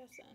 us in.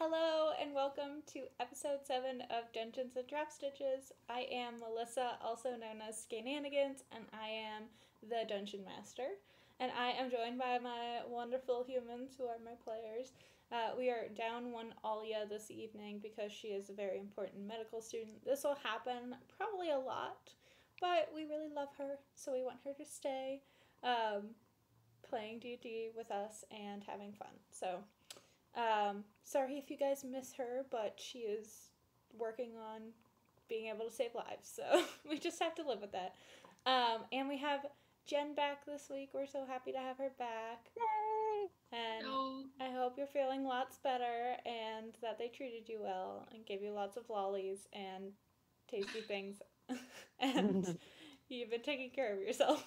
Hello and welcome to episode 7 of Dungeons and Drop Stitches. I am Melissa, also known as Skananigans, and I am the Dungeon Master. And I am joined by my wonderful humans who are my players. We are down one Alia this evening because she is a very important medical student. This will happen probably a lot, but we really love her, so we want her to stay playing D&D with us and having fun. So sorry if you guys miss her, but she is working on being able to save lives, so we just have to live with that. And we have Jen back this week. We're so happy to have her back. Yay! And No. I hope you're feeling lots better and that they treated you well and gave you lots of lollies and tasty things. And you've been taking care of yourself.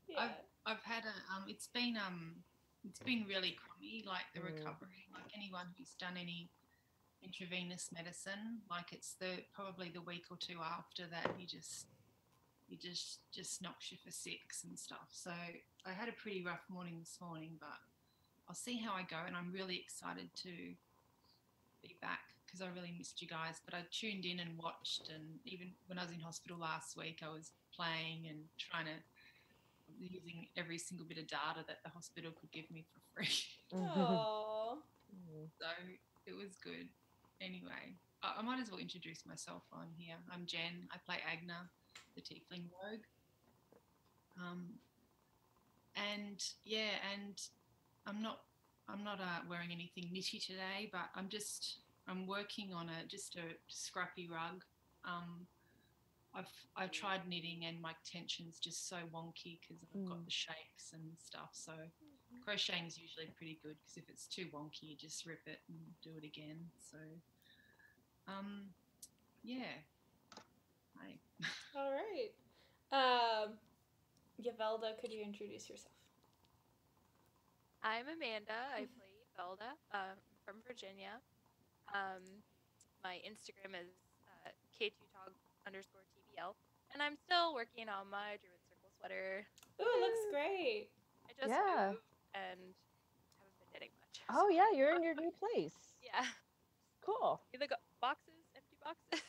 Yeah. I've had it's been really crummy, like the recovery. Like anyone who's done any intravenous medicine, like it's probably the week or two after that you just knocks you for six and stuff. So I had a pretty rough morning this morning, but I'll see how I go, and I'm really excited to be back because I really missed you guys. But I tuned in and watched, and even when I was in hospital last week, I was playing and trying to using every single bit of data that the hospital could give me for free. Aww. So it was good. Anyway, I might as well introduce myself on here. I'm Jen. I play Agna, the Tiefling Rogue. And I'm not wearing anything knitty today, but I'm working on just a scrappy rug. I've tried knitting and my tension's just so wonky because I've got the shapes and stuff. So crocheting is usually pretty good because if it's too wonky, you just rip it and do it again. So, yeah. Hi. All right. Yavelda, could you introduce yourself? I'm Amanda. I play Velda from Virginia. My Instagram is K2Tog_TBL. And I'm still working on my Druid Circle sweater. Ooh, it looks great. I just moved and haven't been knitting much. Oh, yeah, you're in your new place. Yeah. Cool. You got boxes, empty boxes.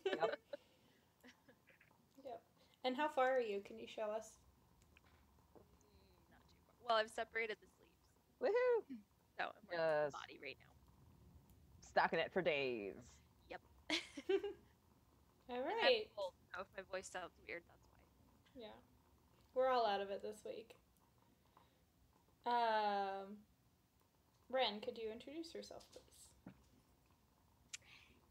Yep. Yep. And how far are you? Can you show us? Not too far. Well, I've separated the sleeves. Woohoo! So I'm working on the body right now. Stocking it for days. Yep. All right. So if my voice sounds weird, that's why. Yeah. We're all out of it this week. Ren, could you introduce yourself, please?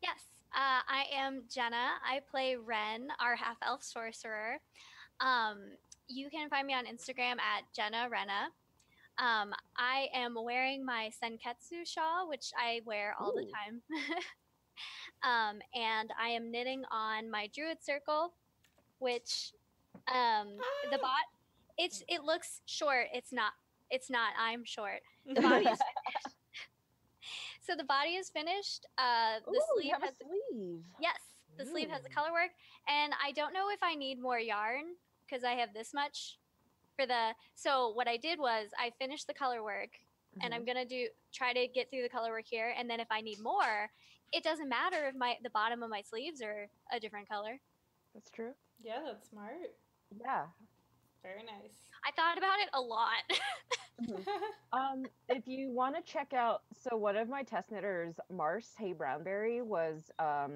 Yes, I am Jenna. I play Ren, our half-elf sorcerer. You can find me on Instagram at Jenna Renna. I am wearing my Senketsu shawl, which I wear all the time. And I am knitting on my Druid Circle, which the bot. It looks short. It's not. I'm short. The body is finished. So the body is finished. The sleeve has a sleeve. Yes, the sleeve has the color work, and I don't know if I need more yarn because I have this much for the. So what I did was I finished the color work, and I'm gonna try to get through the color work here, and then if I need more, it doesn't matter if the bottom of my sleeves are a different color. That's true. Yeah, that's smart. Yeah. Very nice. I thought about it a lot. If you want to check out, so one of my test knitters, Mars Hey Brownberry, was I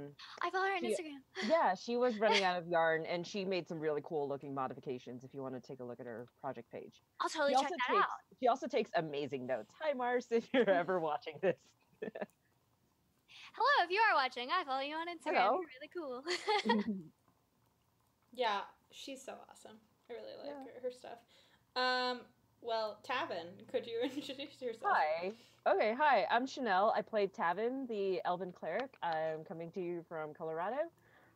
follow her on Instagram. Yeah, she was running out of yarn, and she made some really cool looking modifications. If you want to take a look at her project page, I'll totally check that out. She also takes amazing notes. Hi, Mars, if you're ever watching this. Hello, if you are watching, I follow you on Instagram. Hello. You're really cool. Yeah, she's so awesome. I really like her stuff. Well, Tavin, could you introduce yourself? Hi. Okay, hi. I'm Chanel. I play Tavin, the Elven Cleric. I'm coming to you from Colorado.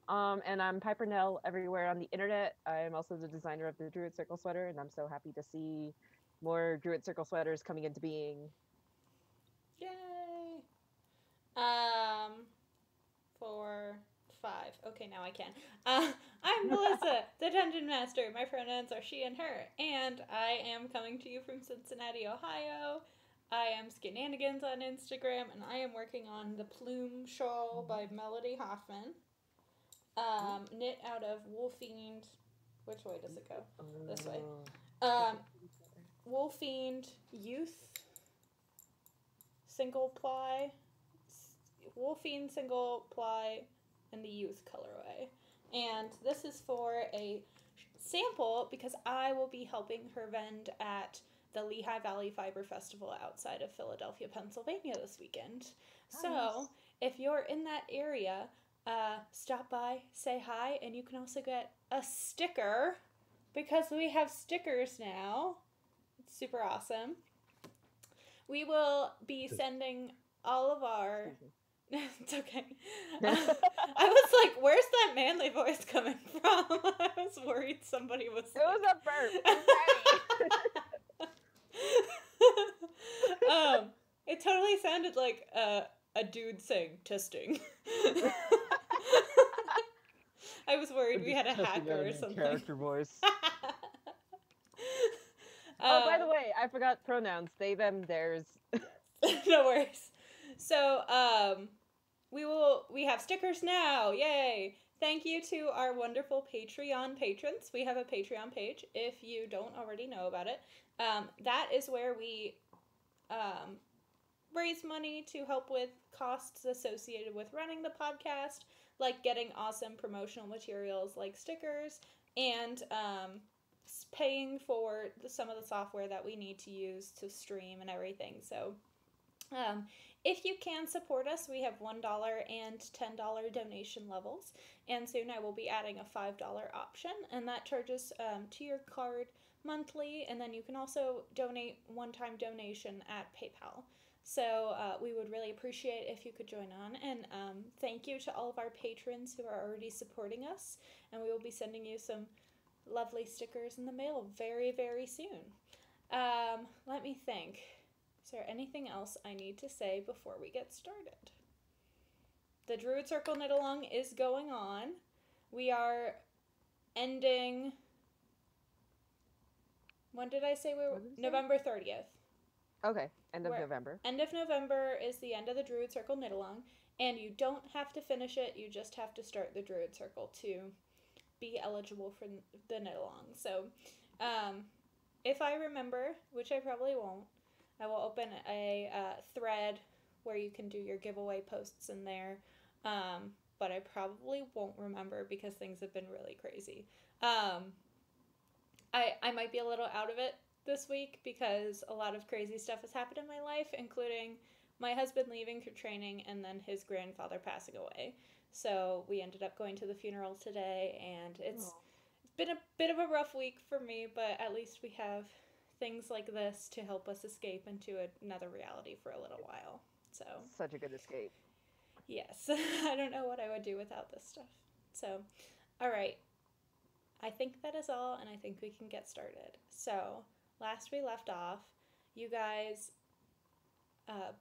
And I'm Piper Nell everywhere on the internet. I'm also the designer of the Druid Circle sweater, and I'm so happy to see more Druid Circle sweaters coming into being. Yay! 4, 5. Okay, now I can. I'm Melissa, the Dungeon Master. My pronouns are she and her, and I am coming to you from Cincinnati, Ohio. I am Skinanigans on Instagram, and I am working on the Plume Shawl by Melody Hoffman. Knit out of Wolfiend. Which way does it go? This way. Wolfiend Youth single ply. Wolfiend single ply in the youth colorway. And this is for a sample because I will be helping her vend at the Lehigh Valley Fiber Festival outside of Philadelphia, Pennsylvania this weekend. Nice. So if you're in that area, stop by, say hi, and you can also get a sticker because we have stickers now. It's super awesome. We will be sending all of our... It's okay. I was like, where's that manly voice coming from? I was worried somebody was... It was a burp. It totally sounded like a dude saying testing. I was worried we had a hacker or something. Character voice. By the way, I forgot pronouns. They, them, theirs. No worries. So, we have stickers now. Yay! Thank you to our wonderful Patreon patrons. We have a Patreon page if you don't already know about it. That is where we raise money to help with costs associated with running the podcast, like getting awesome promotional materials like stickers and paying for some of the software that we need to use to stream and everything. So if you can support us, we have $1 and $10 donation levels, and soon I will be adding a $5 option, and that charges to your card monthly, and then you can also donate one-time donation at PayPal. So we would really appreciate if you could join on, and thank you to all of our patrons who are already supporting us, and we will be sending you some lovely stickers in the mail very, very soon. Let me think. Is there anything else I need to say before we get started? The Druid Circle Knit Along is going on. We are ending... When did I say we were? November 30th. Okay, end of November. End of November is the end of the Druid Circle Knit Along, and you don't have to finish it, you just have to start the Druid Circle to be eligible for the Knit Along. So, if I remember, which I probably won't, I will open a thread where you can do your giveaway posts in there, but I probably won't remember because things have been really crazy. I might be a little out of it this week because a lot of crazy stuff has happened in my life, including my husband leaving for training and then his grandfather passing away. So we ended up going to the funeral today, and it's been a bit of a rough week for me, but at least we have things like this to help us escape into another reality for a little while. So such a good escape. Yes. I don't know what I would do without this stuff. So, all right. I think that is all, and I think we can get started. So, last we left off, you guys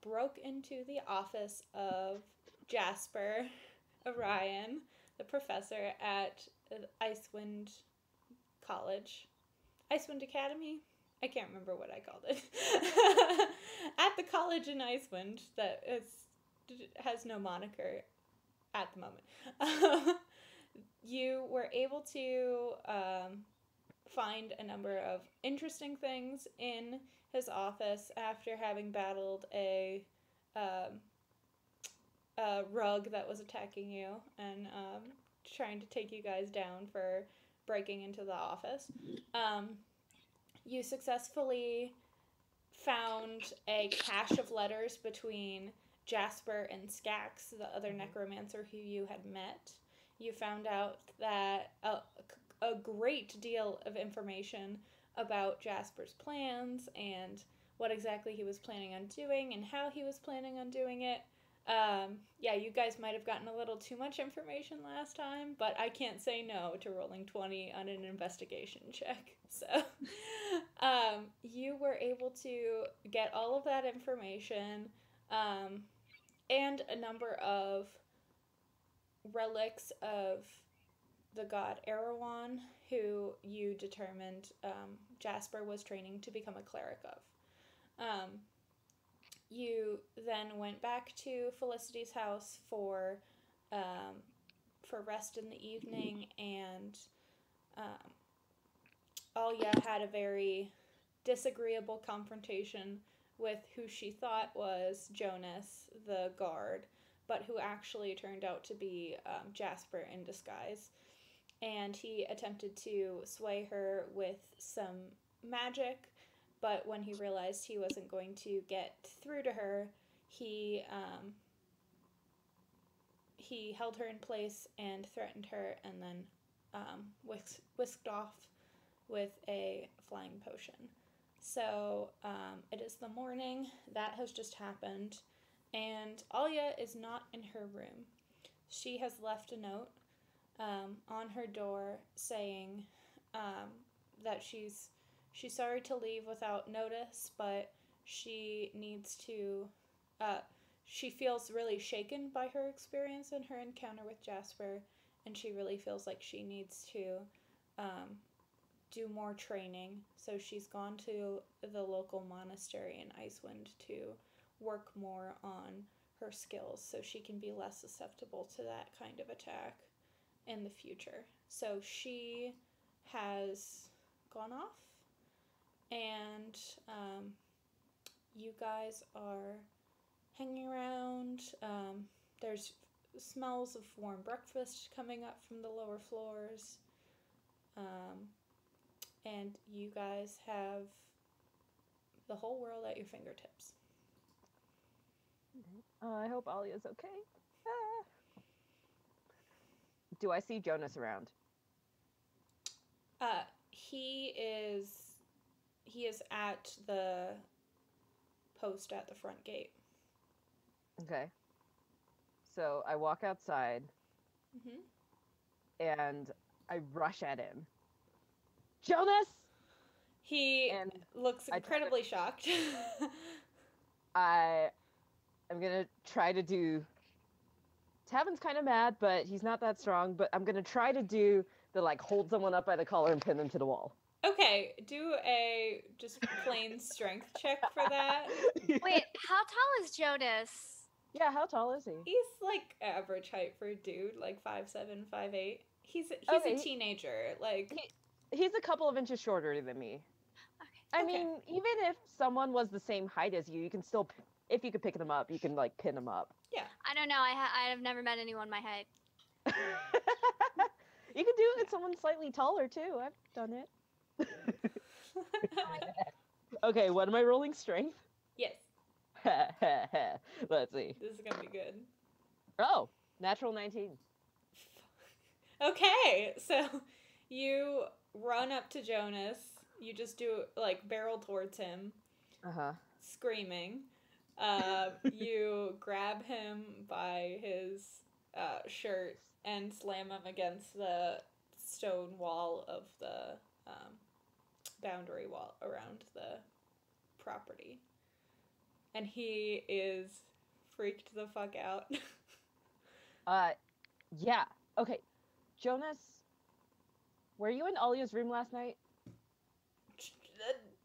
broke into the office of Jasper Orion, the professor at Icewind College. Icewind Academy? I can't remember what I called it. At the college in Icewind that has no moniker at the moment. You were able to find a number of interesting things in his office after having battled a rug that was attacking you and trying to take you guys down for breaking into the office. You successfully found a cache of letters between Jasper and Skax, the other necromancer who you had met. You found out that a great deal of information about Jasper's plans and what exactly he was planning on doing and how he was planning on doing it. Yeah, you guys might have gotten a little too much information last time, but I can't say no to rolling 20 on an investigation check. So, you were able to get all of that information, and a number of relics of the god Erewhon, who you determined Jasper was training to become a cleric of. You then went back to Felicity's house for rest in the evening, and Alia had a very disagreeable confrontation with who she thought was Jonas, the guard, but who actually turned out to be Jasper in disguise. And he attempted to sway her with some magic, but when he realized he wasn't going to get through to her, he held her in place and threatened her, and then whisked off with a flying potion. So it is the morning. That has just happened, and Alia is not in her room. She has left a note on her door saying that she's sorry to leave without notice, but she needs to, she feels really shaken by her experience and her encounter with Jasper, and she really feels like she needs to do more training. So she's gone to the local monastery in Icewind to work more on her skills so she can be less susceptible to that kind of attack in the future. So she has gone off, and you guys are hanging around. There's smells of warm breakfast coming up from the lower floors, and you guys have the whole world at your fingertips. I hope Alia's okay. Ah. Do I see Jonas around? He is at the post at the front gate. Okay. So I walk outside, and I rush at him. Jonas! He looks incredibly shocked. I'm gonna try to do... Tavin's kind of mad, but he's not that strong, but I'm gonna try to do the, like, hold someone up by the collar and pin them to the wall. Okay, do a just plain strength check for that. Wait, how tall is Jonas? Yeah, how tall is he? He's like average height for a dude, like 5'7", 5'8". He's Okay. a teenager. Like He's a couple of inches shorter than me. Okay. I mean, even if someone was the same height as you, you can still, if you could pick them up, you can, like, pin them up. Yeah. I don't know. I have never met anyone my height. You can do it with someone slightly taller, too. I've done it. Okay, what am I rolling? Strength? Yes, Let's see. this is gonna be good. Oh, natural 19. Okay, so you run up to Jonas. You just do like barrel towards him, Uh-huh. screaming. You grab him by his shirt and slam him against the stone wall of the boundary wall around the property. And he is freaked the fuck out. Yeah. Okay. Jonas, were you in Alia's room last night?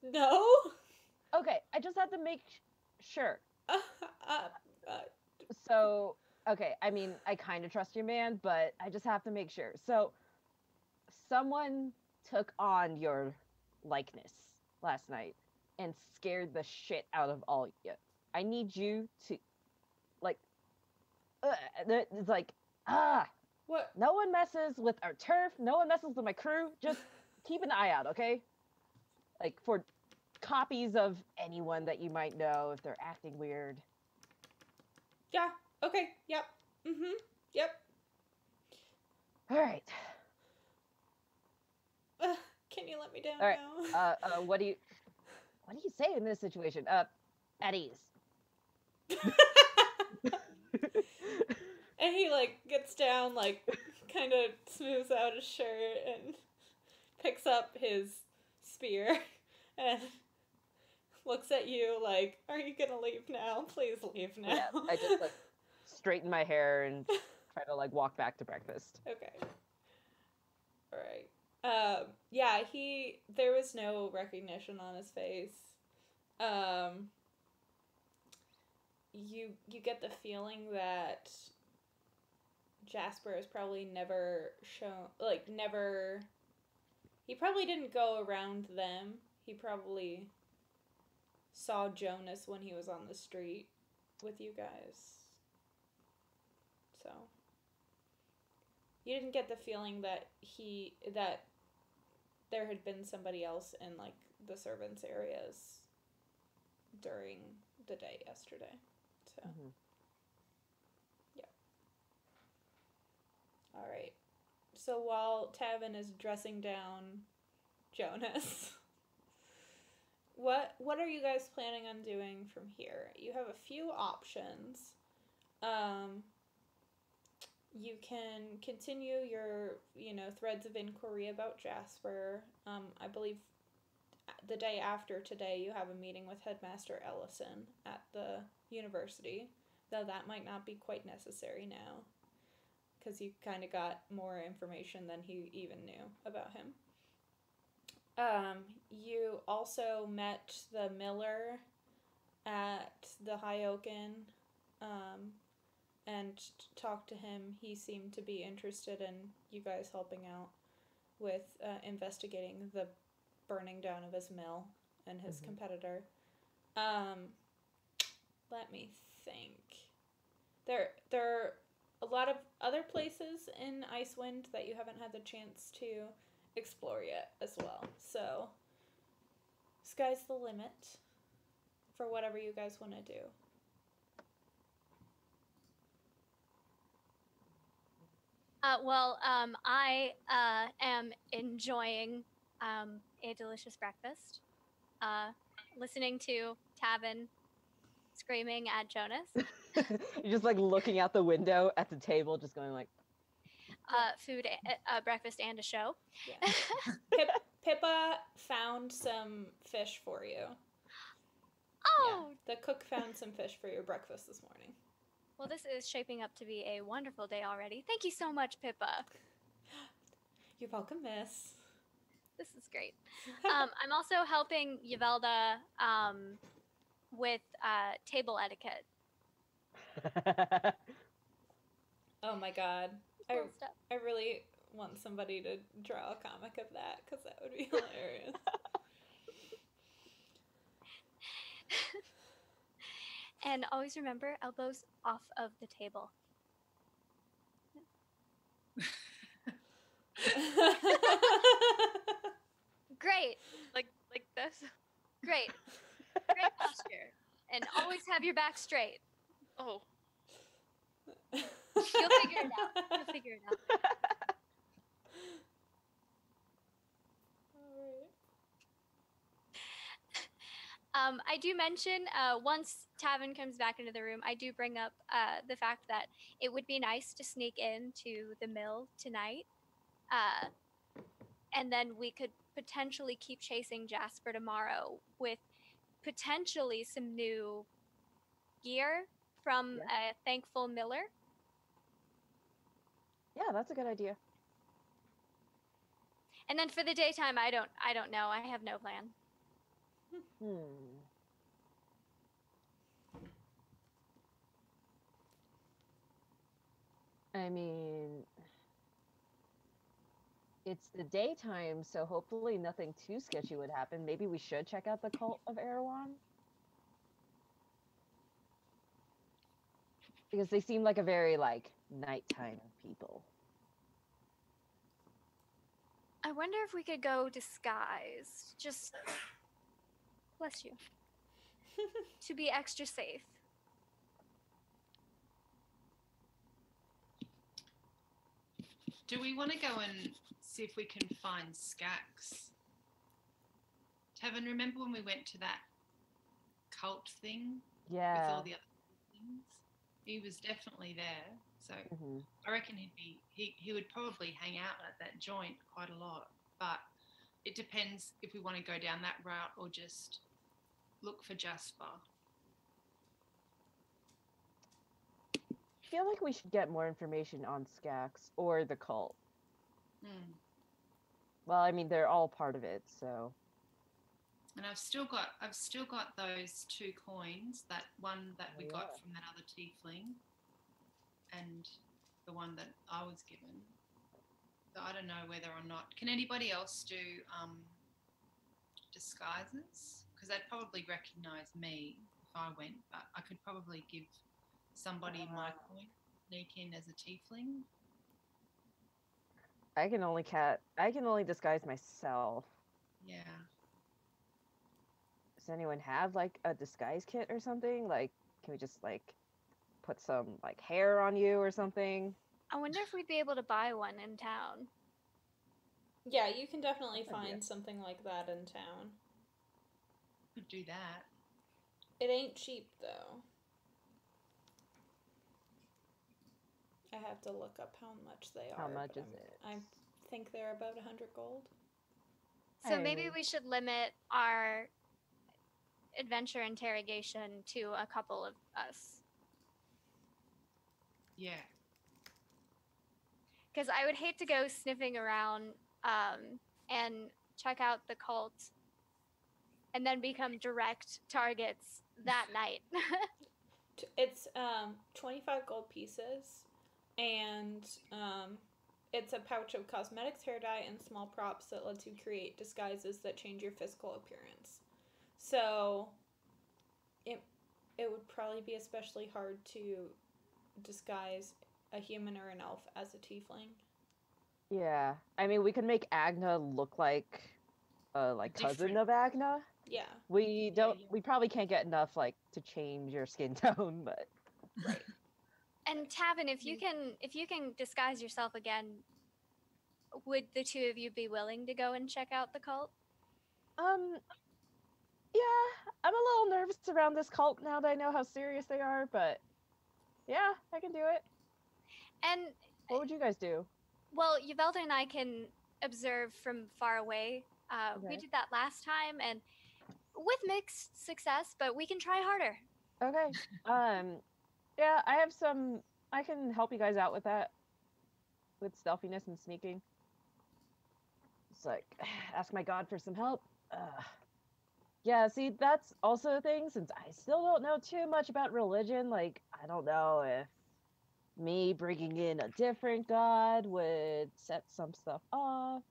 No? Okay, I just had to make sure. So, okay, I mean, I kind of trust your man, but I just have to make sure. So, someone took on your likeness last night and scared the shit out of Alia. I need you to, like, it's like, What? no one messes with our turf, no one messes with my crew, just keep an eye out, okay? Like, for copies of anyone that you might know if they're acting weird. Yeah. Okay. Yep. Yep. All right. Can you let me down All right. now? What do you say in this situation? At ease. he like gets down, like kind of smooths out his shirt and picks up his spear and looks at you like, "Are you gonna leave now? Please leave now." Yeah, I just like straighten my hair and try to like walk back to breakfast. Okay. All right. Yeah, there was no recognition on his face. You get the feeling that Jasper has probably never he probably didn't go around them. He probably saw Jonas when he was on the street with you guys. So you didn't get the feeling that there had been somebody else in like the servants' areas during the day yesterday. So yeah. All right. So while Tavin is dressing down Jonas, what are you guys planning on doing from here? You have a few options. You can continue your, threads of inquiry about Jasper. I believe the day after today you have a meeting with Headmaster Ellison at the university, though that might not be quite necessary now, because you kind of got more information than he even knew about him. You also met the miller at the High Oaken, and talked to him. He seemed to be interested in you guys helping out with investigating the burning down of his mill and his competitor. Let me think. There are a lot of other places in Icewind that you haven't had the chance to explore yet as well. So, sky's the limit for whatever you guys want to do. I am enjoying a delicious breakfast, listening to Tavin screaming at Jonas. You're just like looking out the window at the table, just going like, food, breakfast, and a show. Yeah. Pippa found some fish for you. Oh! Yeah, the cook found some fish for your breakfast this morning. Well, this is shaping up to be a wonderful day already. Thank you so much, Pippa. You're welcome, miss. This is great. I'm also helping Yvelda with table etiquette. Oh my god. Cool stuff. I really want somebody to draw a comic of that, because that would be hilarious. And always remember, elbows off of the table. Great. Like this. Great. Great posture. And always have your back straight. Oh. You'll figure it out. I do mention, once Tavin comes back into the room, I do bring up the fact that it would be nice to sneak into the mill tonight. And then we could potentially keep chasing Jasper tomorrow with potentially some new gear from a thankful miller. Yeah, that's a good idea. And then for the daytime, I don't know. I have no plan. I mean, it's the daytime, so hopefully nothing too sketchy would happen. Maybe we should check out the cult of Erewhon, because they seem like a very like nighttime people. I wonder if we could go disguised. Just bless you. To be extra safe. Do we want to go and see if we can find Skax? Tavin, remember when we went to that cult thing with Yeah. all the other things? he was definitely there. So Mhm. I reckon he would probably hang out at that joint quite a lot. But it depends if we want to go down that route or just look for Jasper. I feel like we should get more information on Skax or the cult. Hmm. Well, I mean, they're all part of it, so. And I've still got those 2 coins. That one that we got yeah. from that other tiefling, and the one that I was given. So I don't know whether or not. Can anybody else do disguises? Because they'd probably recognise me if I went, but I could probably give somebody my coin, sneak in as a tiefling. I can only disguise myself. Yeah. Does anyone have like a disguise kit or something? Like, can we just like put some like hair on you or something? I wonder if we'd be able to buy one in town. Yeah, you can definitely Good idea. find something like that in town. Could do that. It ain't cheap though. I have to look up how much they are. How much but is it? I think they're about 100 gold. So maybe Hey. we should limit our adventure interrogation to a couple of us. Yeah. Because I would hate to go sniffing around and check out the cult and then become direct targets that night. It's 25 gold pieces, and it's a pouch of cosmetics, hair dye, and small props that lets you create disguises that change your physical appearance. So it would probably be especially hard to disguise a human or an elf as a tiefling. Yeah, I mean, we could make Agna look like cousin Different. of Agna. Yeah, We don't. yeah. We probably can't get enough like to change your skin tone, but right. And Tavin, if you can disguise yourself again, would the two of you be willing to go and check out the cult? yeah, I'm a little nervous around this cult now that I know how serious they are, but yeah, I can do it. And What would you guys do? well, Yvelda and I can observe from far away. We Okay. did that last time, and with mixed success, but we can try harder. Okay. Yeah, I have some. I can help you guys out with that, with stealthiness and sneaking. It's like ask my god for some help. Yeah, see, that's also a thing. Since I still don't know too much about religion, like I don't know if me bringing in a different god would set some stuff off.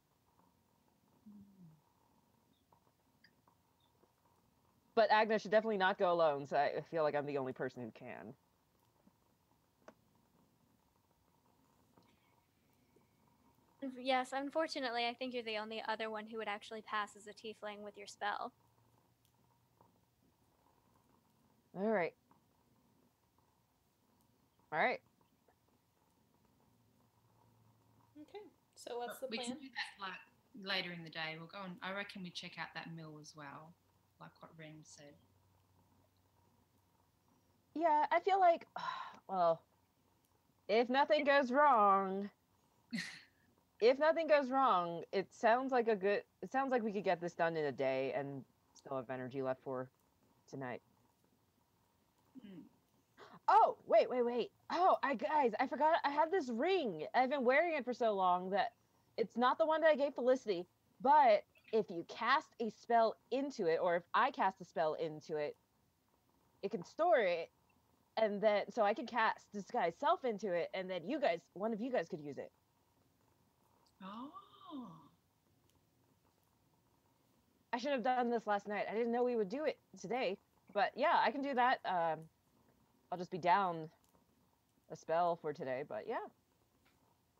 But Agnes should definitely not go alone, so I feel like I'm the only person who can. Yes, unfortunately, I think you're the only other one who would actually pass as a tiefling with your spell. All right. All right. Okay. So what's the We plan? can do that like later in the day. We'll go and I reckon we check out that mill as well, like what Ren said. Yeah, I feel like, well, if nothing goes wrong, it sounds like we could get this done in a day and still have energy left for tonight. Mm. Oh, wait. Oh, guys, I forgot I have this ring. I've been wearing it for so long that it's not the one that I gave Felicity, but if you cast a spell into it, or if I cast a spell into it, it can store it, and then so I can cast disguise self into it, and then one of you guys could use it. Oh. I should have done this last night. I didn't know we would do it today, but yeah, I can do that. I'll just be down a spell for today, but yeah.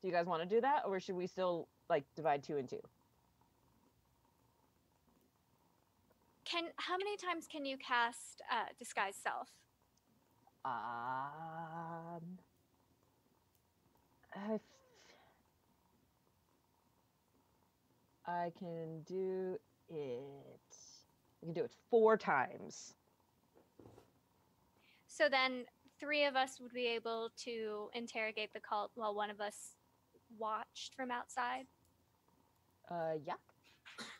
Do you guys want to do that, or should we still like divide 2 and 2? How many times can you cast disguise self? I can do it. I can do it 4 times. So then 3 of us would be able to interrogate the cult while one of us watched from outside. Yeah.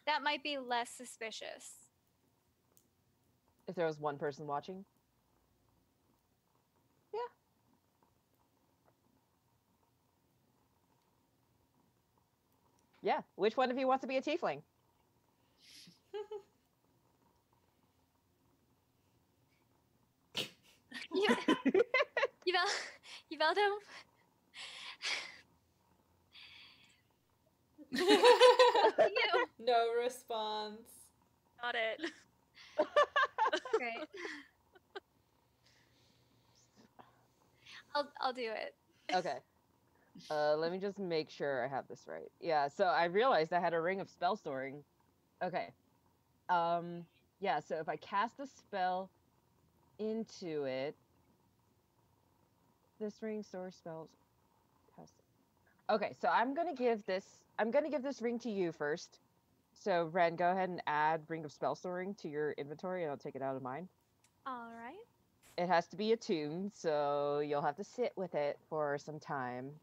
That might be less suspicious. If there was one person watching. Yeah. Yeah. Which one of you wants to be a tiefling? Yveldo? You. No response. Got it. Great. I'll do it. Okay. Let me just make sure I have this right. Yeah, so I realized I had a ring of spell storing. Okay. Yeah, so if I cast a spell into it, this ring stores spells. Okay, so I'm gonna give this ring to you first. So Ren, go ahead and add Ring of Spell Storing to your inventory, and I'll take it out of mine. All right. It has to be attuned, so you'll have to sit with it for some time.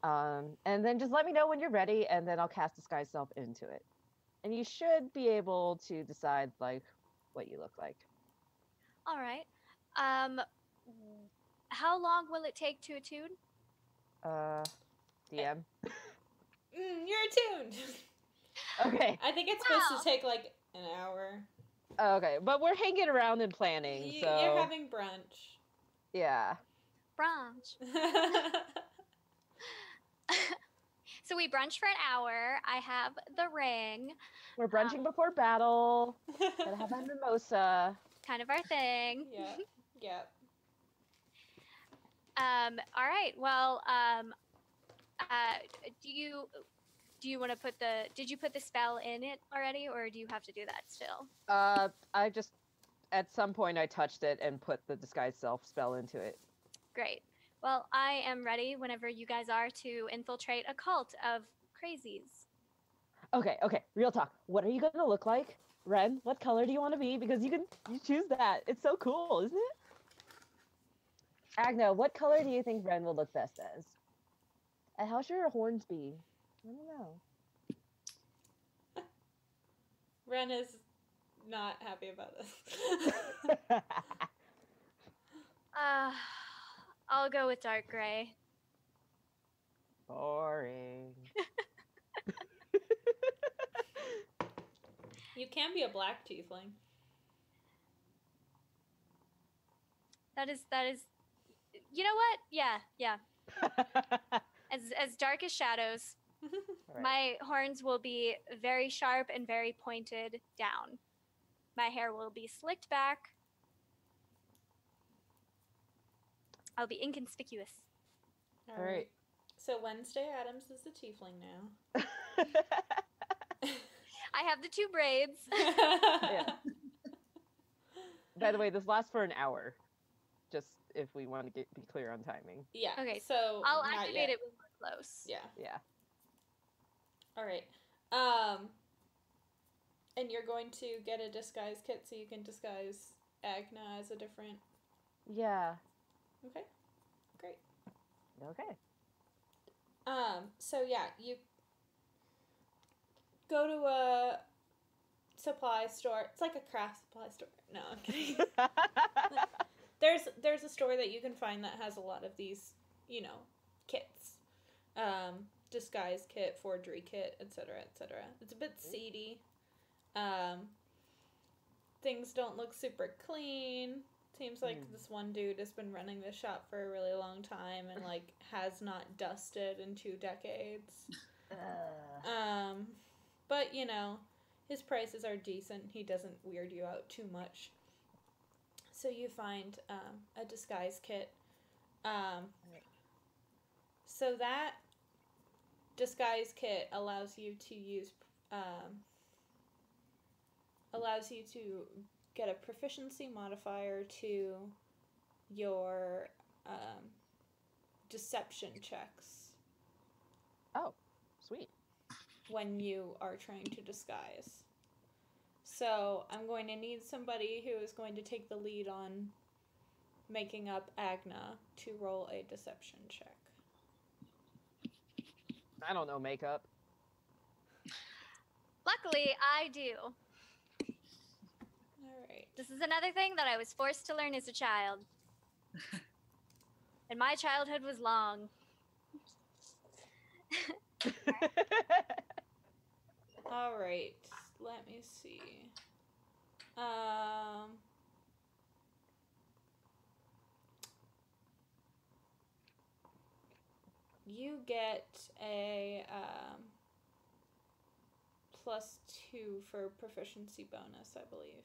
And then just let me know when you're ready, and then I'll cast Disguise Self into it. And you should be able to decide, like, what you look like. All right. How long will it take to attune? DM. You're attuned. Okay. I think it's supposed to take like an hour. Okay, but we're hanging around and planning, so... You're having brunch. Yeah. Brunch. So we brunch for an hour. I have the ring. We're brunching before battle. Gotta have a mimosa. Kind of our thing. Yeah. All right. Well, do you want to put did you put the spell in it already, or do you have to do that still? I just, at some point I touched it and put the Disguise Self spell into it. Great. Well, I am ready whenever you guys are to infiltrate a cult of crazies. Okay, real talk. What are you gonna look like? Ren, what color do you want to be? Because you choose that. It's so cool, isn't it? Agna, what color do you think Ren will look best as? And how should her horns be? I don't know. Ren is not happy about this. I'll go with dark gray. Boring. You can be a black tiefling. That is. You know what? Yeah. As dark as shadows. Right. My horns will be very sharp and very pointed down. My hair will be slicked back. I'll be inconspicuous. All right. So Wednesday Adams is a tiefling now. I have the 2 braids. Yeah. By the way, this lasts for an hour. Just if we want to be clear on timing. Yeah. Okay, So I'll not activate yet. it when we're close. Yeah. Yeah. All right. And you're going to get a disguise kit so you can disguise Agna as a different. Yeah. Okay. Great. Okay. So yeah, you go to a supply store. It's like a craft supply store. No, I'm kidding. There's a store that you can find that has a lot of these, kits. Disguise kit, forgery kit, etc., etc. It's a bit seedy. Things don't look super clean. Seems like this one dude has been running this shop for a really long time and has not dusted in 2 decades. But his prices are decent. He doesn't weird you out too much. So you find a disguise kit. So that disguise kit allows you to get a proficiency modifier to your deception checks. Oh, sweet. When you are trying to disguise. So I'm going to need somebody who is going to take the lead on making up Agna to roll a deception check. I don't know makeup. Luckily, I do. All right. This is another thing that I was forced to learn as a child. And my childhood was long. All right. Let me see. You get a +2 for proficiency bonus, I believe.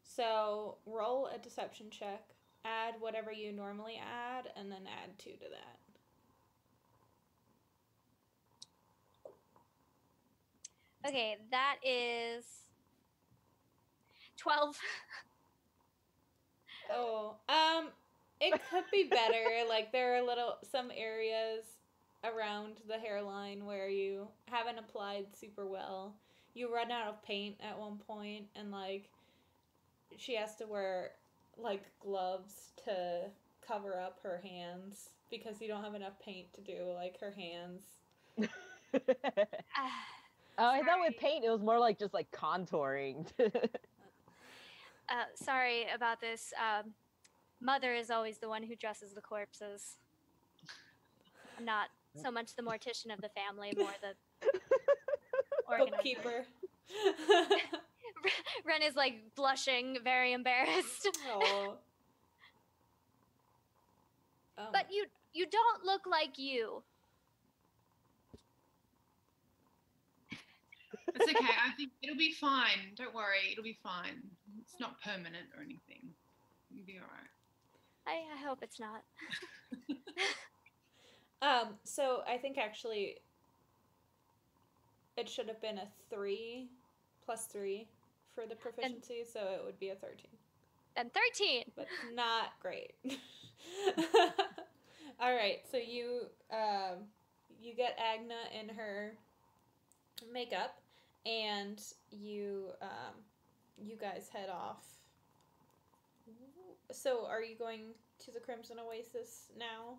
So roll a deception check, add whatever you normally add, and then add 2 to that. Okay, that is 12. Oh, it could be better. Like, there are some areas around the hairline where you haven't applied super well. You run out of paint at one point, and, like, she has to wear, like, gloves to cover up her hands because you don't have enough paint to do, like, her hands. Oh, I thought with paint it was more like just like contouring. Sorry about this. Mother is always the one who dresses the corpses. I'm not so much the mortician of the family, more the organizer. Bookkeeper. Ren is like blushing, very embarrassed. Oh. But you don't look like you. It's okay. I think it'll be fine. Don't worry. It'll be fine. It's not permanent or anything. You'll be all right. I hope it's not. So I think actually it should have been a 3 + 3 for the proficiency, so it would be a 13. And 13. But not great. All right, so you get Agna in her makeup, and you guys head off. So are you going to the Crimson Oasis now?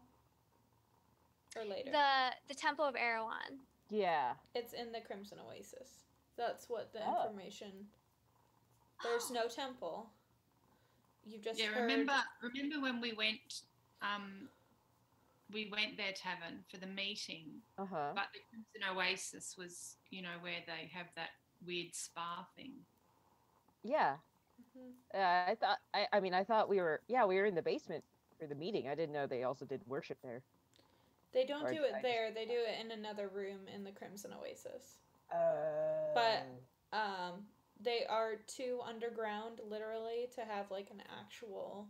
Or later? The Temple of Erewhon. Yeah. It's in the Crimson Oasis. That's what the Oh. information... There's no temple. You just heard... Remember when we went their tavern for the meeting, Uh-huh. but the Crimson Oasis was, where they have that weird spa thing. Yeah. Mhm. I thought we were in the basement for the meeting. I didn't know they also did worship there. They don't Or do I it just- there. They do it in another room in the Crimson Oasis. But They are too underground, literally, to have like an actual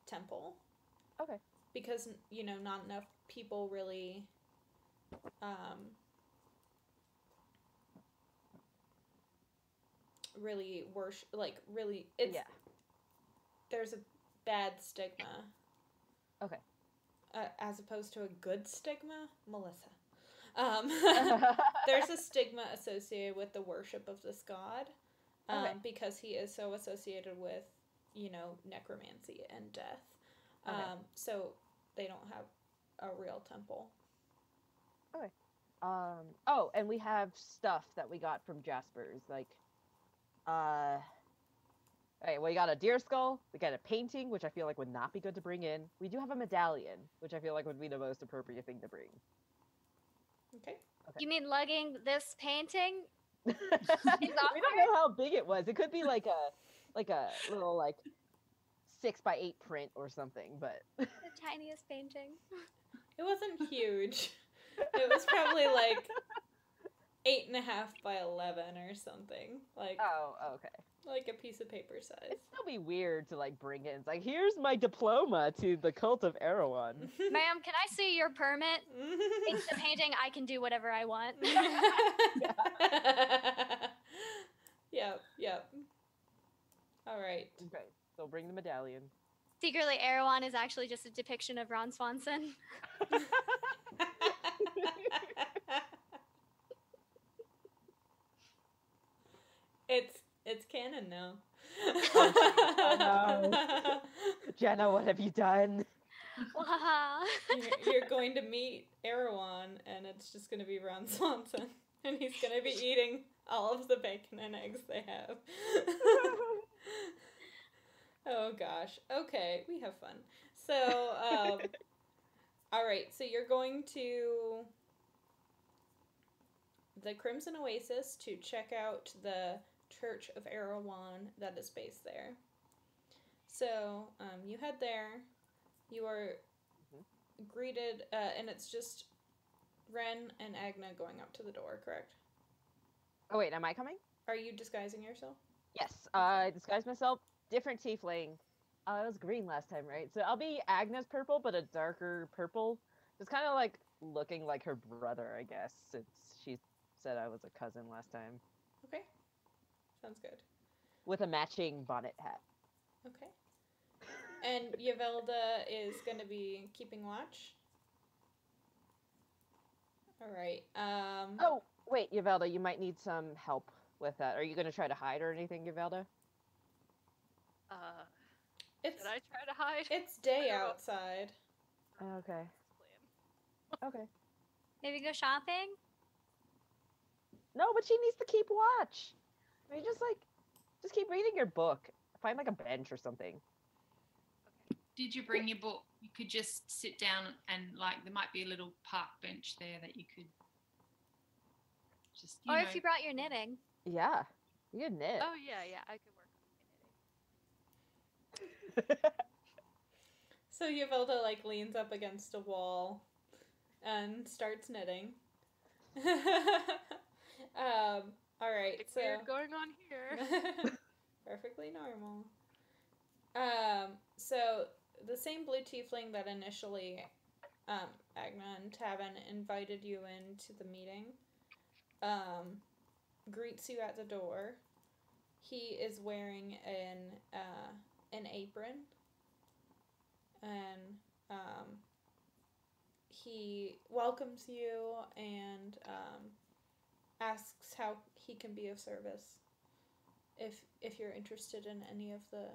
temple. Okay. Because not enough people really really worship, like really it's there's a bad stigma. Okay. As opposed to a good stigma, Melissa. There's a stigma associated with the worship of this god, because he is so associated with, necromancy and death. So they don't have a real temple. Okay. And we have stuff that we got from Jasper's, like, okay, we got a deer skull, we got a painting, which I feel like would not be good to bring in. We do have a medallion, which I feel like would be the most appropriate thing to bring. Okay. You mean lugging this painting? We don't know how big it was. It could be like a little 6x8 print or something, but The tiniest painting. It wasn't huge. It was probably like 8.5 by 11 or something. Like okay. like a piece of paper size. It'd still be weird to bring in. It's like, here's my diploma to the Cult of Erewhon. Ma'am, can I see your permit? It's the painting. I can do whatever I want. Yep. All right. Okay, so bring the medallion. Secretly, Erewhon is actually just a depiction of Ron Swanson. It's dead now. Oh, no. Jenna, what have you done? Wow. You're going to meet Erewhon, and it's just going to be Ron Swanson, and he's going to be eating all of the bacon and eggs they have. Oh gosh. Okay, we have fun. So, all right. So you're going to the Crimson Oasis to check out the Church of Erewhon that is based there. So, you head there. You are greeted, and it's just Ren and Agna going up to the door, correct? Oh wait, am I coming? Are you disguising yourself? Yes, I disguised myself. Different tiefling. I was green last time, right? So I'll be Agnes purple, but a darker purple. Just kind of like looking like her brother, I guess, since she said I was a cousin last time. Okay. Sounds good. With a matching bonnet hat. Okay. And Yvelda is going to be keeping watch. All right. Oh, wait, Yvelda, you might need some help with that. Are you going to try to hide or anything, Yvelda? It's Did I try to hide? it's day I don't know. outside. Okay. Plan. Okay. Maybe go shopping? No, but she needs to keep watch. I mean, just keep reading your book. Find like a bench or something. Did you bring your book? You could just sit down and there might be a little park bench there that you could just, Or if you brought your knitting. Yeah, you can knit. Oh yeah, I could work on So Yvelda leans up against a wall and starts knitting. All right. It's So weird going on here. perfectly normal. So the same blue tiefling that initially Agna and Tavin invited you into the meeting greets you at the door. He is wearing an apron, and he welcomes you and asks how he can be of service if you're interested in any of the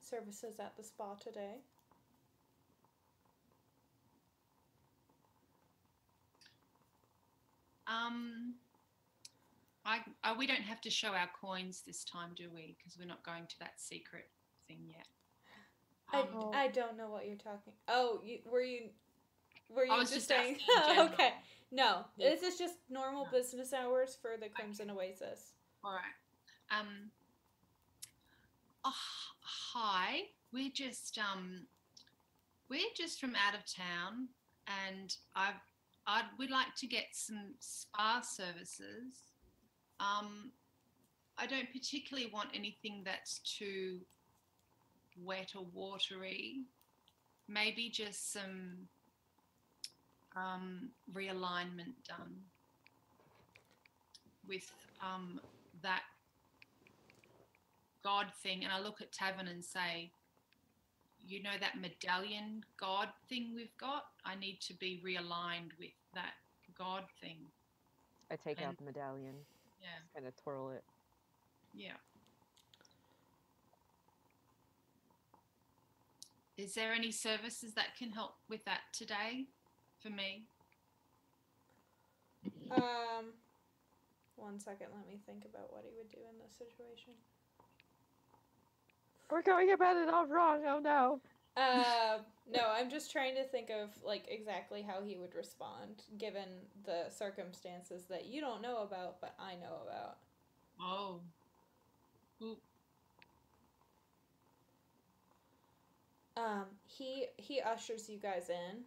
services at the spa today. We don't have to show our coins this time, do we? Because we're not going to that secret thing yet. I don't know what you're talking. Oh, were you I was just just saying? asking in general. Okay, no, Yeah. this is just normal No. business hours for the Crimson Oasis. All right. Hi. We're just from out of town, and we'd like to get some spa services. I don't particularly want anything that's too wet or watery. Maybe just some realignment done with that God thing. And I look at Tavin and say, you know, that medallion God thing we've got? I need to be realigned with that God thing. I take out And- the medallion. Yeah. Just kind of twirl it. Yeah. Is there any services that can help with that today for me? 1 second, let me think about what he would do in this situation. We're going about it all wrong. Oh no. No, I'm just trying to think of exactly how he would respond given the circumstances that you don't know about, but I know about. Oh. Ooh. He ushers you guys in.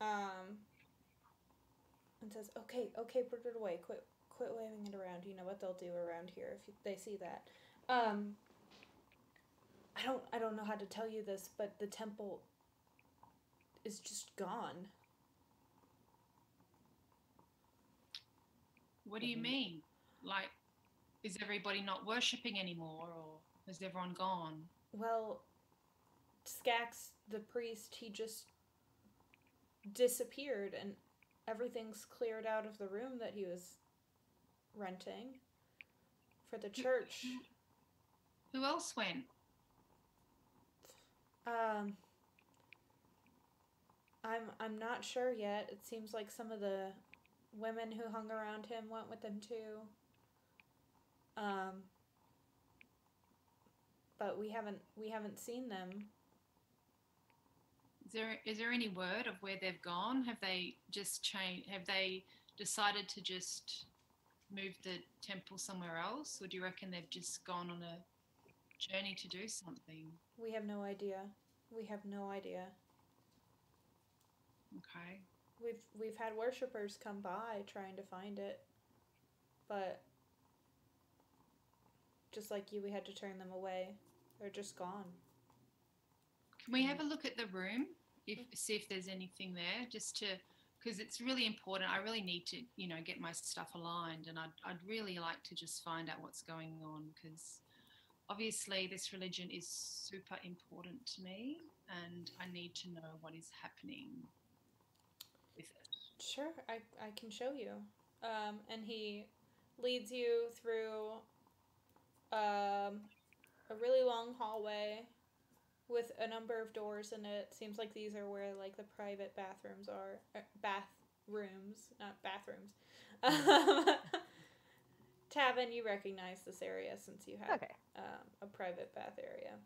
And says, "Okay, put it away. Quit waving it around. You know what they'll do around here if they see that." I don't know how to tell you this, but the temple is just gone. What do you mean? Like, is everybody not worshipping anymore, or has everyone gone? Well, Skax, the priest, he just disappeared and everything's cleared out of the room that he was renting. for the church. Who else went? I'm not sure yet. It seems like some of the women who hung around him went with him too. But we haven't seen them. Is there any word of where they've gone? Have they just changed? Have they decided to just move the temple somewhere else, or do you reckon they've just gone on a journey to do something? We have no idea. We have no idea. Okay. We've had worshippers come by trying to find it, but just like you, we had to turn them away. They're just gone. Can we have a look at the room? See if there's anything there, just to, because it's really important. I really need to, get my stuff aligned, and I'd really like to just find out what's going on, because obviously this religion is super important to me, and I need to know what is happening with it. Sure, I can show you. And he leads you through a really long hallway with a number of doors in it. Seems like these are where like the private bathrooms are. Bathrooms, not bathrooms. Tavin, you recognize this area since you have a private bath area.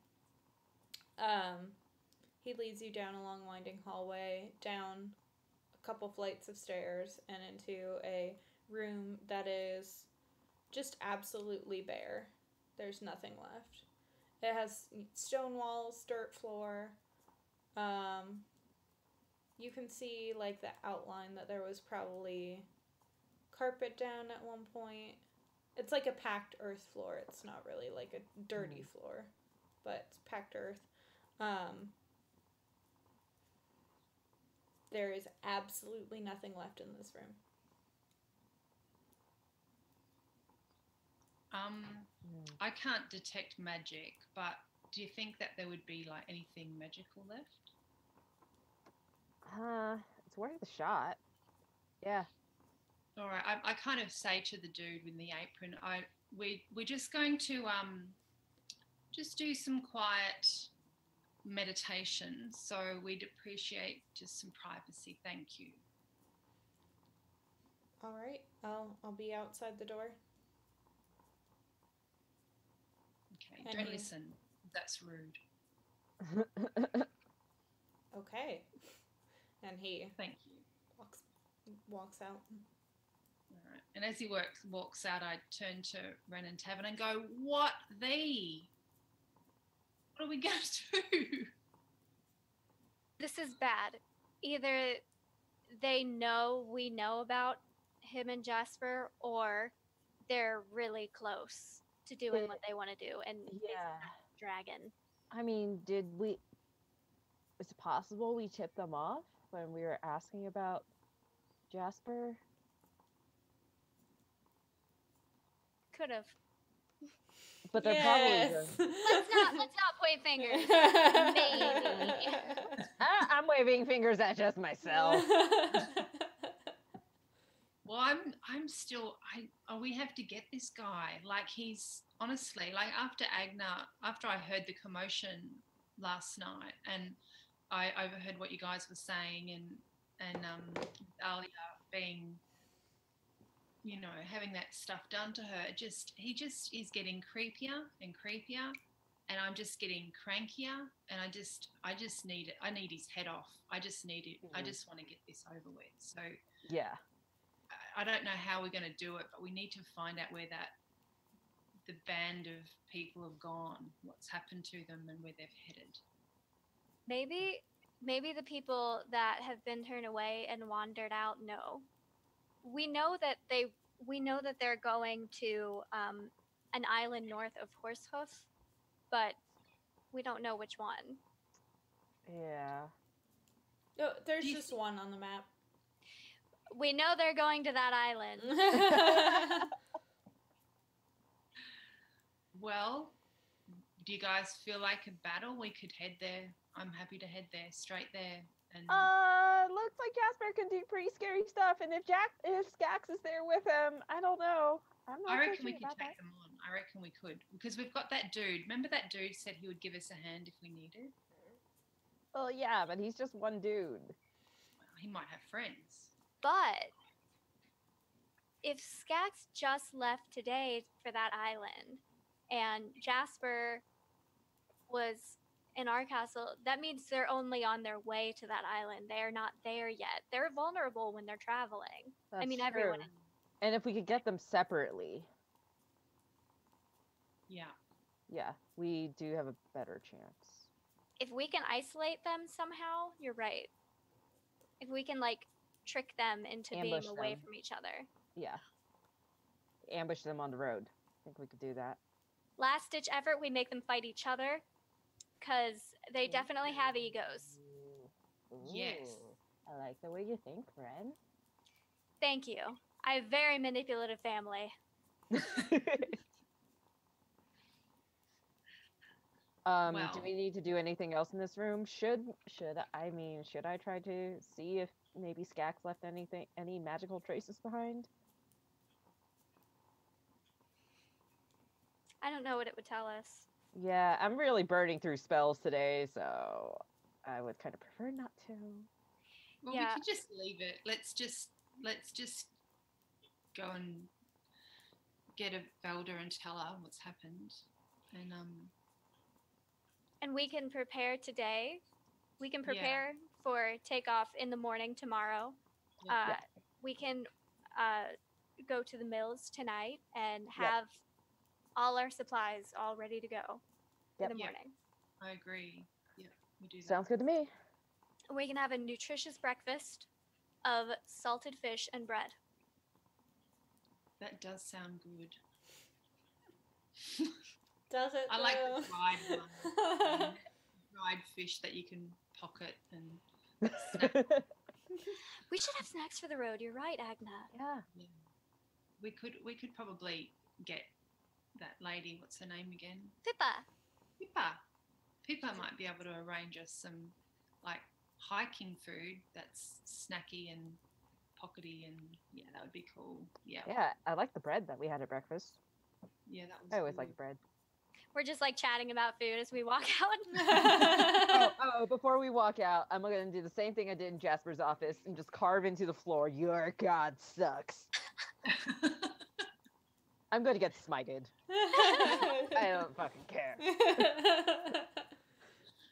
He leads you down a long winding hallway, down a couple flights of stairs, and into a room that is just absolutely bare. There's nothing left. It has stone walls, dirt floor. You can see like the outline that there was probably carpet down at one point. It's like a packed earth floor. It's not really like a dirty floor, but it's packed earth. There is absolutely nothing left in this room. I can't detect magic, but do you think that there would be like anything magical left? It's worth a shot. Yeah. All right. I kind of say to the dude in the apron, we're just going to just do some quiet meditation. So we'd appreciate just some privacy. Thank you. All right. I'll be outside the door. Okay. Don't listen. That's rude. Okay. And he thank you walks out. All right. And as he walks out, I turn to Ren and Tavin and go, what are we going to do? This is bad. Either they know we know about him and Jasper, or they're really close to doing what they want to do, and it's that dragon. I mean, is it possible we tipped them off when we were asking about Jasper? Could have. But they're probably let's not point fingers. Maybe. I'm waving fingers at just myself. Well, I'm still. We have to get this guy. Like, he's honestly, like, after I heard the commotion last night, and I overheard what you guys were saying, and Alia being, having that stuff done to her. He just is getting creepier and creepier, and I'm just getting crankier, and I just need it. I need his head off. I just need it. I just want to get this over with. So yeah. I don't know how we're going to do it, but we need to find out where the band of people have gone, what's happened to them, and where they've headed. Maybe the people that have been turned away and wandered out know. We know that they're going to an island north of Horsehoof, but we don't know which one. Yeah. No, there's just one on the map. We know they're going to that island. Well, do you guys feel like a battle? We could head there. I'm happy to head there, straight there. And looks like Jasper can do pretty scary stuff, and if Skax is there with him, I don't know. I reckon we could take them on. I reckon we could because we've got that dude. Remember that dude said he would give us a hand if we needed? Well, yeah, but he's just one dude. Well, he might have friends. But if Skax just left today for that island and Jasper was in our castle, that means they're only on their way to that island. They're not there yet. They're vulnerable when they're traveling. That's mean, true. everyone is. And if we could get them separately, Yeah. yeah, we do have a better chance. If we can isolate them somehow, you're right. If we can like trick them into Ambush being away them. from each other. Yeah. Ambush them on the road. I think we could do that. Last ditch effort, we make them fight each other because they definitely have egos. Ooh. Yes. I like the way you think, friend. Thank you. I have very manipulative family. Well. Do we need to do anything else in this room? Should I try to see if maybe Skax left any magical traces behind? I don't know what it would tell us. Yeah, I'm really burning through spells today, so I would kind of prefer not to. Well, Yeah. we could just leave it. Let's just go and get a Velda and tell her what's happened. And we can prepare today. We can Yeah. prepare for takeoff in the morning tomorrow. Yeah. We can go to the mills tonight and Yep. have all our supplies all ready to go Yep. in the Yep. morning. I agree. Yeah, we do that. Sounds good to me. We can have a nutritious breakfast of salted fish and bread. That does sound good. Does it? I like though? the dried one. Dried fish that you can pocket and snack. We should have snacks for the road. You're right, Agna. Yeah. Yeah. We could probably get that lady. What's her name again? Pippa. Pippa might be able to arrange us some like hiking food that's snacky and pockety, and yeah, that would be cool. Yeah, Yeah, I like the bread that we had at breakfast. yeah, that was. I always good. like bread. We're just like chatting about food as we walk out. Before we walk out, I'm going to do the same thing I did in Jasper's office and just carve into the floor, "Your god sucks." I'm going to get smited. I don't fucking care.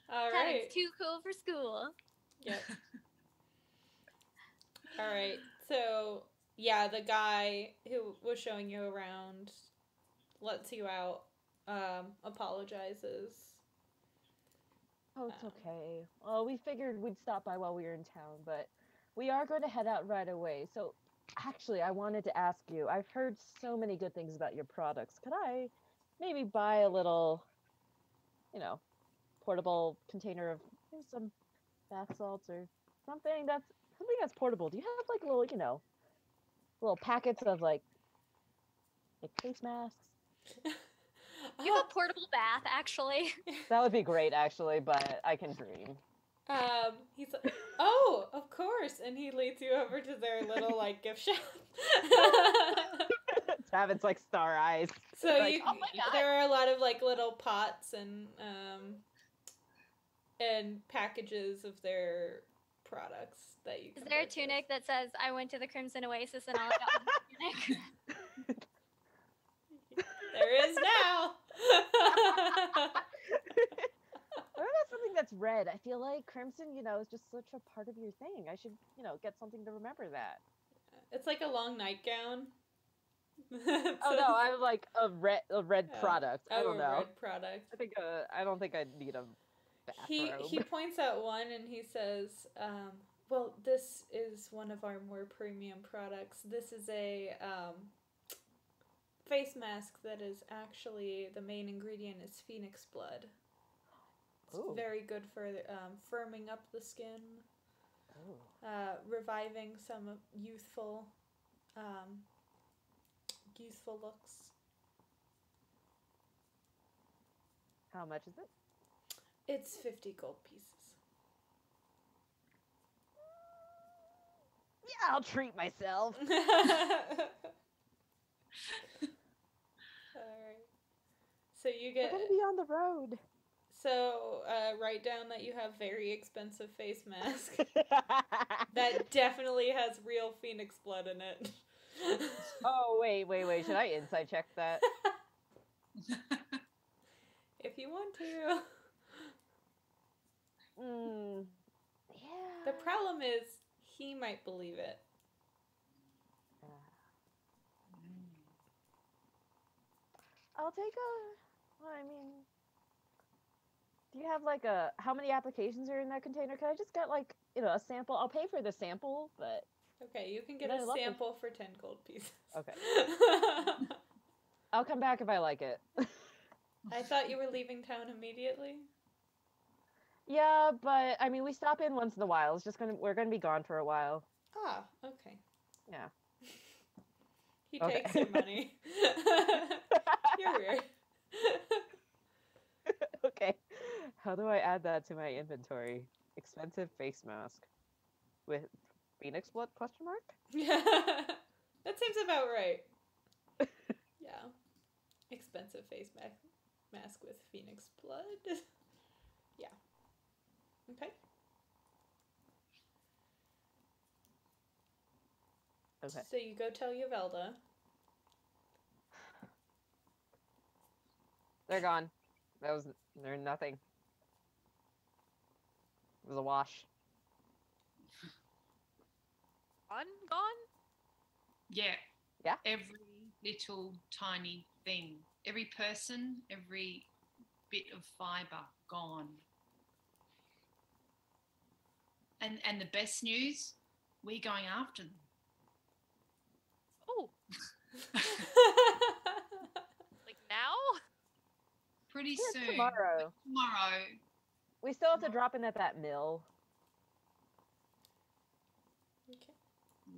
All That right. is too cool for school. Yep. All right. So, yeah, the guy who was showing you around lets you out, apologizes. Oh, it's okay. Well, we figured we'd stop by while we were in town, but we are going to head out right away. So, actually, I wanted to ask you, I've heard so many good things about your products. Could I maybe buy a little, portable container of maybe some bath salts or something that's portable? Do you have like little, little packets of like face masks? You have a portable bath, actually. That would be great, actually, but I can dream. He's like, oh, of course, and he leads you over to their little like gift shop. Tavin's like star eyes. So Like, oh my God. there are a lot of like little pots and packages of their products that you. Is can there a purchase. tunic that says, "I went to the Crimson Oasis and all I got was a tunic"? There is now. What about something that's red? I feel like crimson, is just such a part of your thing. I should, get something to remember that. It's like a long nightgown. Oh no, I'm like a red Oh. product. I don't a know. red product. I don't think I need a bathrobe. He points out one and he says, well, this is one of our more premium products. This is a face mask that is actually, the main ingredient is phoenix blood. It's Ooh. very good for firming up the skin, Oh. reviving some youthful looks. How much is it? It's 50 gold pieces. Yeah, I'll treat myself. Alright. So you We're get gonna be on the road. write down that you have very expensive face mask that definitely has real phoenix blood in it. Oh, wait. Should I insight check that? If you want to. Yeah. The problem is he might believe it. I'll take a. Well, I mean, do you have like how many applications are in that container? Can I just get like a sample? I'll pay for the sample, but Okay, you can get I'd a love to- sample for 10 gold pieces. Okay. I'll come back if I like it. I thought you were leaving town immediately. Yeah, but I mean, we stop in once in a while. We're gonna be gone for a while. Ah, okay. Yeah. He Okay. takes your money. You're weird. Okay. How do I add that to my inventory? Expensive face mask with phoenix blood question mark? Yeah. That seems about right. Yeah. Expensive face mask with phoenix blood. Yeah. Okay. Okay. So you go tell Yvelda. They're gone. They're nothing. It was a wash. Gone? Yeah. Yeah? Every little tiny thing, every person, every bit of fibre gone. And the best news, we're going after them. Oh, like now? Pretty Yeah, soon. tomorrow. Tomorrow. We still have to drop in at that mill. Okay.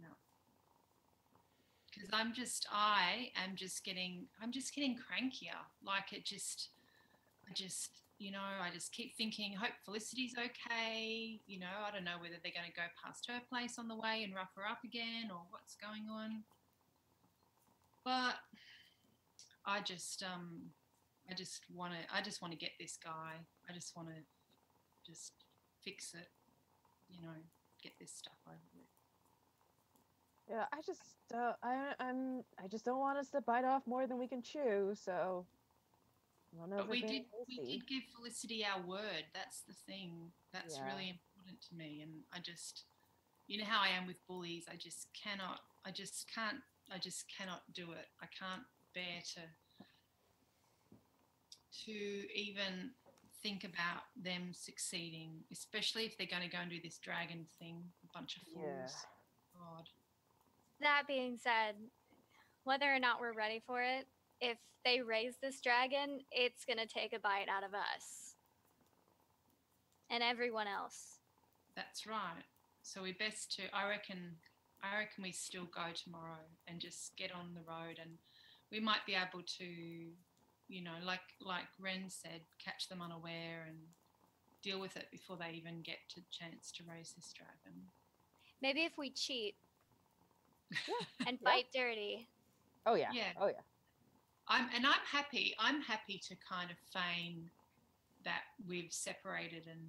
No. Because I am just getting crankier. Like I just keep thinking, hope Felicity's okay. I don't know whether they're going to go past her place on the way and rough her up again or what's going on. But I just want to get this guy. I just want to just fix it. Get this stuff over with. Yeah, I just don't want us to bite off more than we can chew. So. But we did give Felicity our word. That's the thing. That's really important to me. And I just, how I am with bullies. I just can't do it. I can't bear to even think about them succeeding, especially if they're going to go and do this dragon thing. A bunch of fools. Yeah. God. That being said, whether or not we're ready for it, if they raise this dragon, it's going to take a bite out of us and everyone else. That's right. So we best I reckon we still go tomorrow and just get on the road, and we might be able to, like Ren said, catch them unaware and deal with it before they even get to chance to raise this dragon. Maybe if we cheat and fight dirty. Oh yeah. Yeah. Oh yeah. I'm happy to kind of feign that we've separated and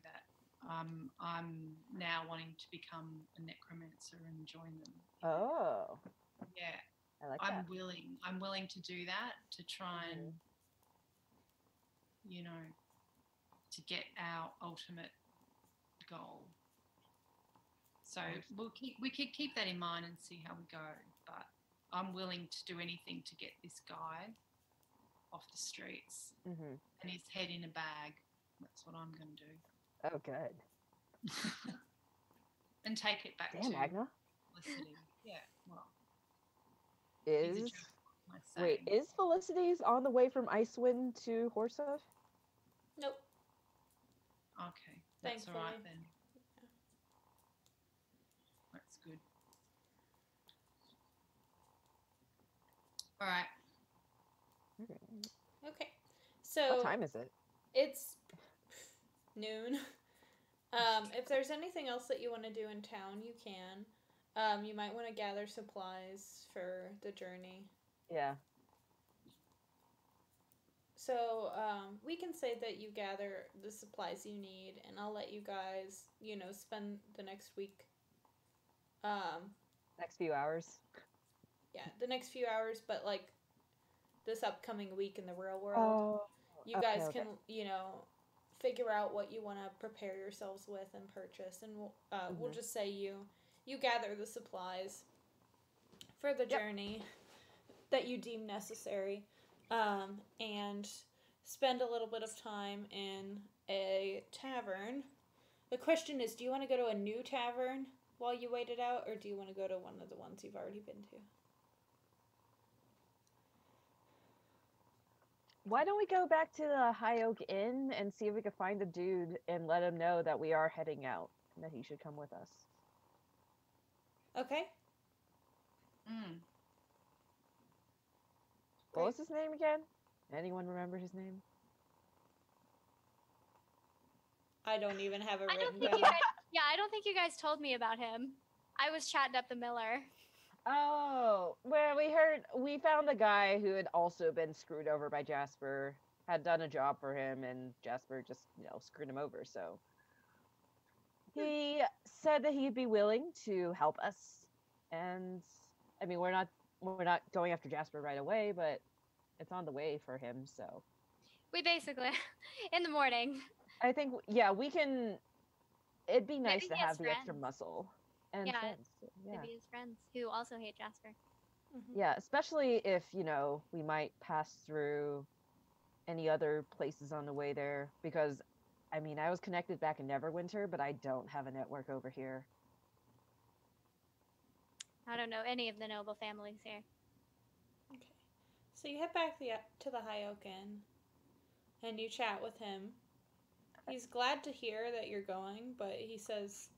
that I'm now wanting to become a necromancer and join them. Oh. Yeah. I like I'm that. willing to do that, to try and to get our ultimate goal. So we could keep that in mind and see how we go, but I'm willing to do anything to get this guy off the streets Mm-hmm. and his head in a bag. That's what I'm going to do. Oh, good. And take it back Damn, to Agna. Felicity. Yeah, well, he's a Is jerk, I say. is Felicity's on the way from Icewind to Horsehoof? Nope. Okay, that's all right Thankfully. then. That's good. All right. Okay. So What time is it? it's noon. If there's anything else that you want to do in town, you can. You might want to gather supplies for the journey. Yeah. So we can say that you gather the supplies you need, and I'll let you guys, spend the next week. Next few hours. Yeah, the next few hours, but like this upcoming week in the real world, you okay, guys okay. can, figure out what you want to prepare yourselves with and purchase, and we'll Mhm. just say you gather the supplies for the Yep. journey that you deem necessary, and spend a little bit of time in a tavern. The question is, do you want to go to a new tavern while you wait it out, or do you want to go to one of the ones you've already been to? Why don't we go back to the High Oak Inn and see if we can find the dude and let him know that we are heading out and that he should come with us? Okay. Mm. What was his name again? Anyone remember his name? I don't even have it I don't written think down. you guys. Yeah, I don't think you guys told me about him. I was chatting up the Miller. Oh, well, we found a guy who had also been screwed over by Jasper, had done a job for him, and Jasper just, screwed him over. So he said that he'd be willing to help us. And I mean, we're not going after Jasper right away, but it's on the way for him. So We basically, in the morning. I think, yeah, we can. It'd be nice Maybe to he has have the extra friends. muscle and Yeah, friends. Yeah. Maybe his friends who also hate Jasper. Mhm. Yeah, especially if, we might pass through any other places on the way there, because I mean, I was connected back in Neverwinter, but I don't have a network over here. I don't know any of the noble families here. Okay. So you head back to the High Oak Inn, and you chat with him. He's glad to hear that you're going, but he says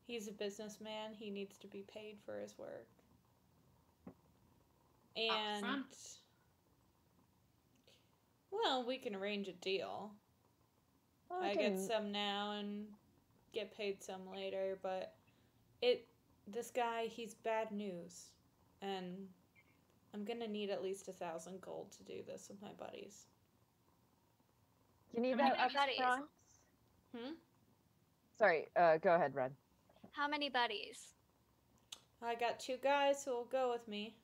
he's a businessman. He needs to be paid for his work. And Upfront? well, we can arrange a deal. Well, I get some now and get paid some later, but this guy, he's bad news, and I'm gonna need at least 1,000 gold to do this with my buddies. You need How that many up buddies? front? Hmm? Sorry, go ahead, Red. How many buddies? I got 2 guys who will go with me,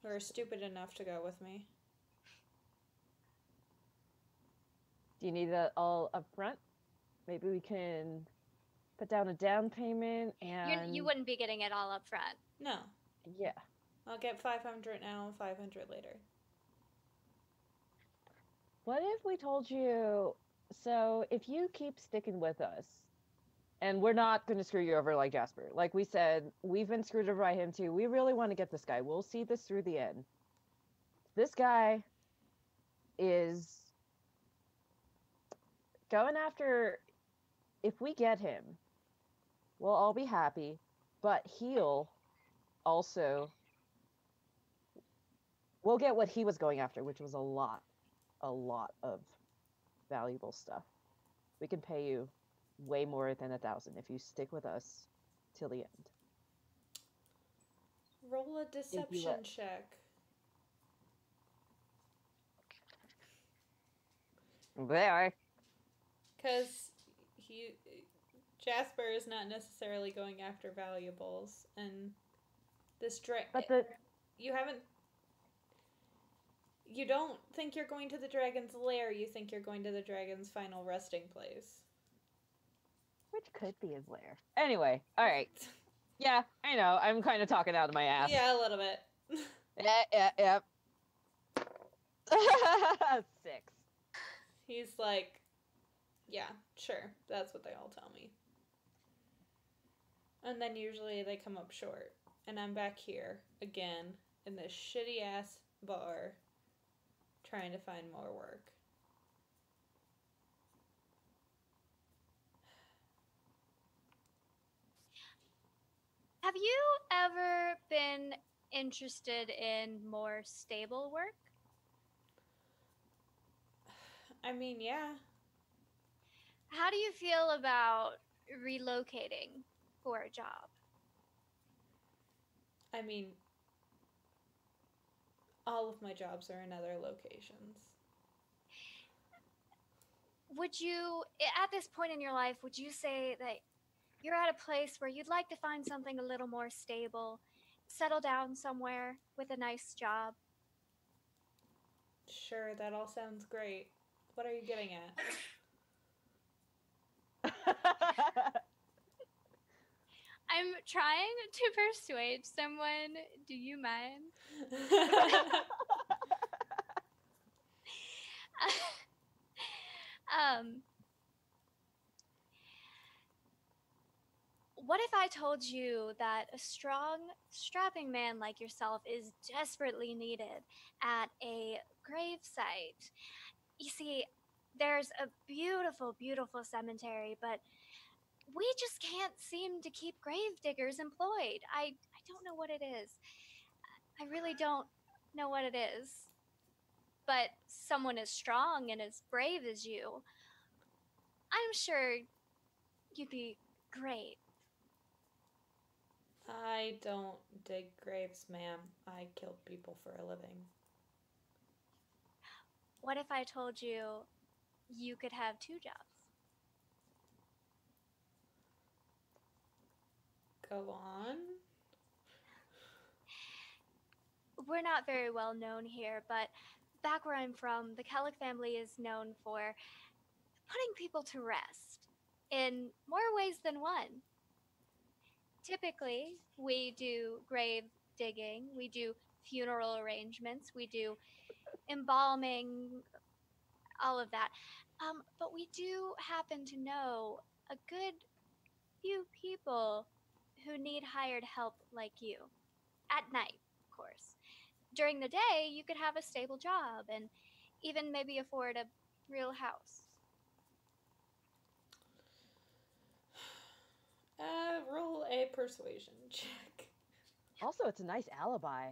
who are stupid enough to go with me. Do you need that all up front? Maybe we can put down a down payment and You wouldn't be getting it all up front. No, yeah. I'll get 500 now and 500 later. What if we told you, so if you keep sticking with us, and we're not going to screw you over like Jasper. Like we said, we've been screwed over by him too. We really want to get this guy. We'll see this through the end. This guy is going after, if we get him, we'll all be happy, but he'll also, we'll get what he was going after, which was a lot of valuable stuff. We can pay you way more than 1,000 if you stick with us till the end. Roll a deception check. There. Because Jasper is not necessarily going after valuables, and this you don't think you're going to the dragon's lair, you think you're going to the dragon's final resting place. Which could be his lair. Anyway, alright. Yeah, I know, I'm kind of talking out of my ass. Yeah, a little bit. Yeah. 6. He's like, yeah, sure, that's what they all tell me. And then usually they come up short. And I'm back here, again, in this shitty-ass bar, trying to find more work. Have you ever been interested in more stable work? I mean, yeah. How do you feel about relocating for a job? I mean, all of my jobs are in other locations. Would you, at this point in your life, would you say that you're at a place where you'd like to find something a little more stable, settle down somewhere with a nice job? Sure, that all sounds great. What are you getting at? I'm trying to persuade someone. Do you mind? What if I told you that a strong, strapping man like yourself is desperately needed at a gravesite? You see, there's a beautiful, beautiful cemetery, but we just can't seem to keep grave diggers employed. I don't know what it is. I really don't know what it is. But someone as strong and as brave as you, I'm sure you'd be great. I don't dig graves, ma'am. I kill people for a living. What if I told you you could have 2 jobs? Go on. We're not very well known here, but back where I'm from, the Kellic family is known for putting people to rest in more ways than one. Typically, we do grave digging, we do funeral arrangements, we do embalming, all of that. But we do happen to know a good few people who need hired help like you. At night, of course. During the day, you could have a stable job and even maybe afford a real house. Roll a persuasion check. Also, it's a nice alibi.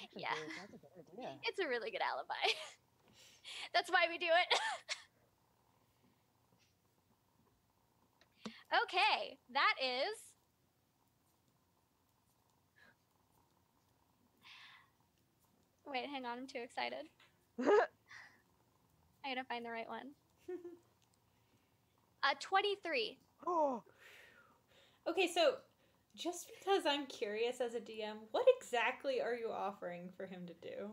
Actually, Yeah. Grace, that's a good idea. It's a really good alibi. That's why we do it. Okay, that is Wait, hang on, I'm too excited. I gotta find the right one. 23. Oh, Okay, so just because I'm curious as a DM, what exactly are you offering for him to do?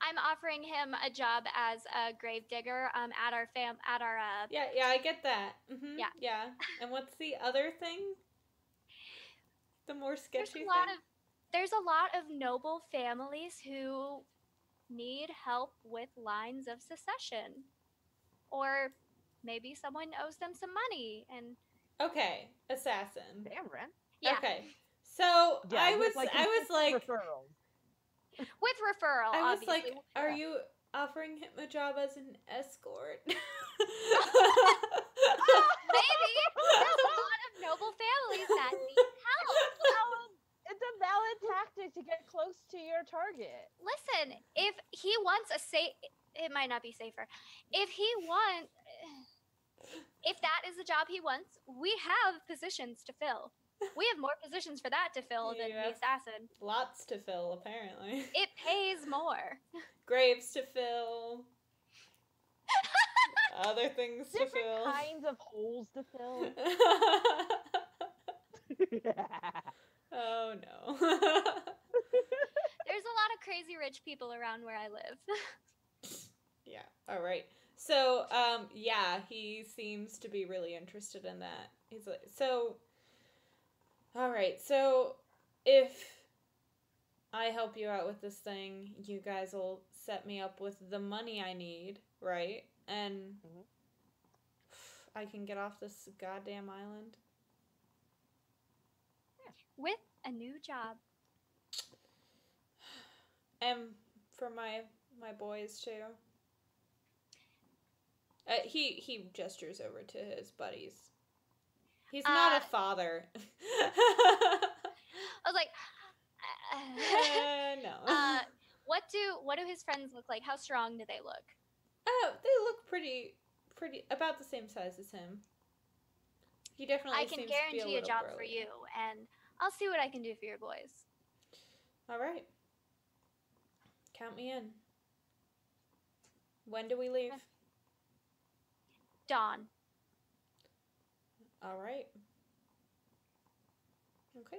I'm offering him a job as a grave digger at our Yeah, I get that. Mm-hmm, Yeah. Yeah. And what's the other thing? The more sketchy thing? There's a lot of noble families who need help with lines of succession. Or maybe someone owes them some money and Okay, assassin. damn, Ren. yeah, Okay. So Yeah, I with, was like referrals. with referral, I was obviously. like, are Yeah. you offering him a job as an escort? Maybe there's a lot of noble families that need help. It's a valid tactic to get close to your target. Listen, if he wants it might not be safer. If that is the job he wants, we have positions to fill. We have more positions for that to fill than Yeah. the assassin. Lots to fill, apparently. It pays more. Graves to fill. Other things to Different fill. kinds of holes to fill. Oh no. There's a lot of crazy rich people around where I live. Yeah. All right. So, yeah, he seems to be really interested in that. He's like, so, all right. So, if I help you out with this thing, you guys will set me up with the money I need, right? And Mhm. I can get off this goddamn island. With a new job. And for my boys too. He gestures over to his buddies. He's not a father. I was like, No. what do his friends look like? How strong do they look? Oh, they look pretty about the same size as him. He definitely I can seems to be guarantee a little job for burly. you, and I'll see what I can do for your boys. All right. Count me in. When do we leave? Dawn. All right. Okay.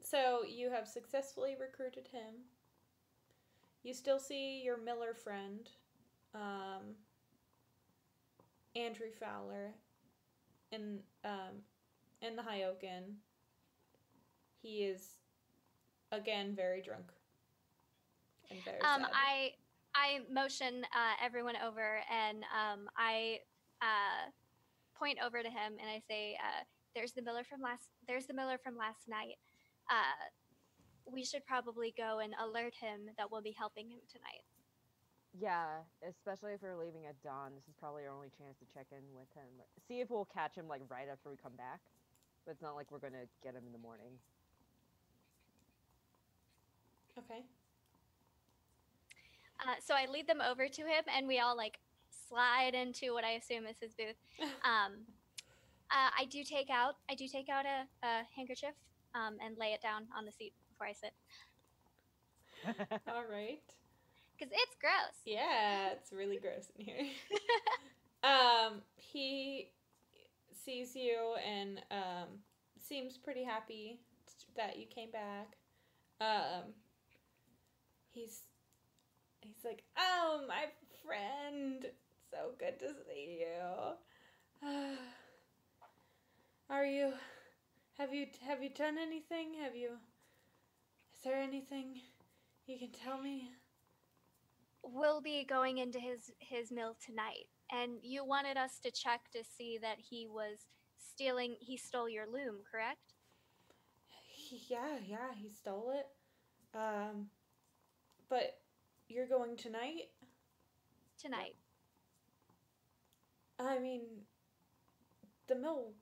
So you have successfully recruited him. You still see your Miller friend, Andrew Fowler, in the Hyokin. He is again very drunk and very sad. I motion everyone over, and I point over to him, and I say, "There's the Miller from last night. We should probably go and alert him that we'll be helping him tonight." Yeah, especially if we're leaving at dawn. This is probably our only chance to check in with him. See if we'll catch him like right after we come back. But it's not like we're gonna get him in the morning. Okay. So I lead them over to him, and we all like slide into what I assume is his booth. I do take out a handkerchief and lay it down on the seat before I sit, All right. because it's gross. Yeah, it's really gross in here. He sees you and seems pretty happy that you came back. He's like, "Oh, my friend, so good to see you. Have you done anything? Is there anything you can tell me?" We'll be going into his mill tonight, and you wanted us to check to see that he stole your loom, correct? Yeah, he stole it. But you're going tonight? Tonight. I mean, the mill,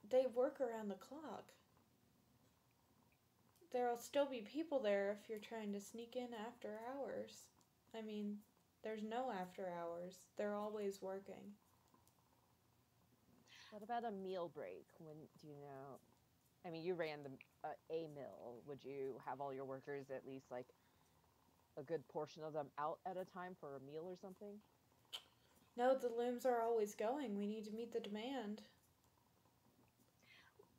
they work around the clock. There'll still be people there if you're trying to sneak in after hours. I mean, there's no after hours. They're always working. What about a meal break? When do you know? I mean, you ran a mill. Would you have all your workers at least like a good portion of them out at a time for a meal or something? No, the looms are always going. We need to meet the demand.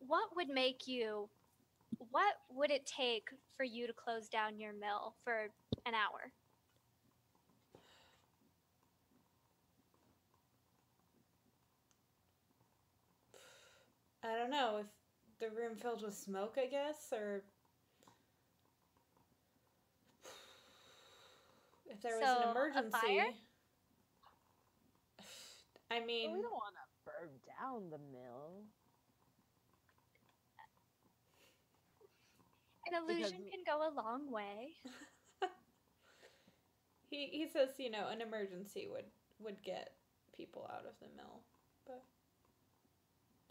What would it take for you to close down your mill for an hour? I don't know, if the room filled with smoke, I guess, or if there was So, an a emergency. fire? I mean, Well, we don't want to burn down the mill. An illusion Because- can go a long way. he says, an emergency would get people out of the mill. But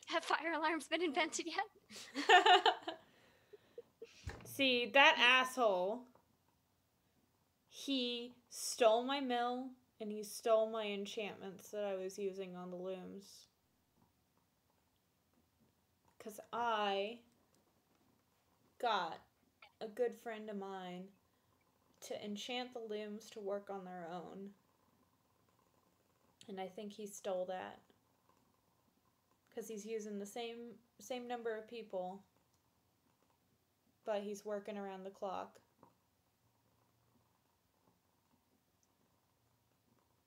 Have fire alarms been invented yet? see, that asshole, he stole my mill and he stole my enchantments that I was using on the looms. 'Cause I got a good friend of mine to enchant the looms to work on their own. And I think he stole that. 'Cause he's using the same number of people, but he's working around the clock.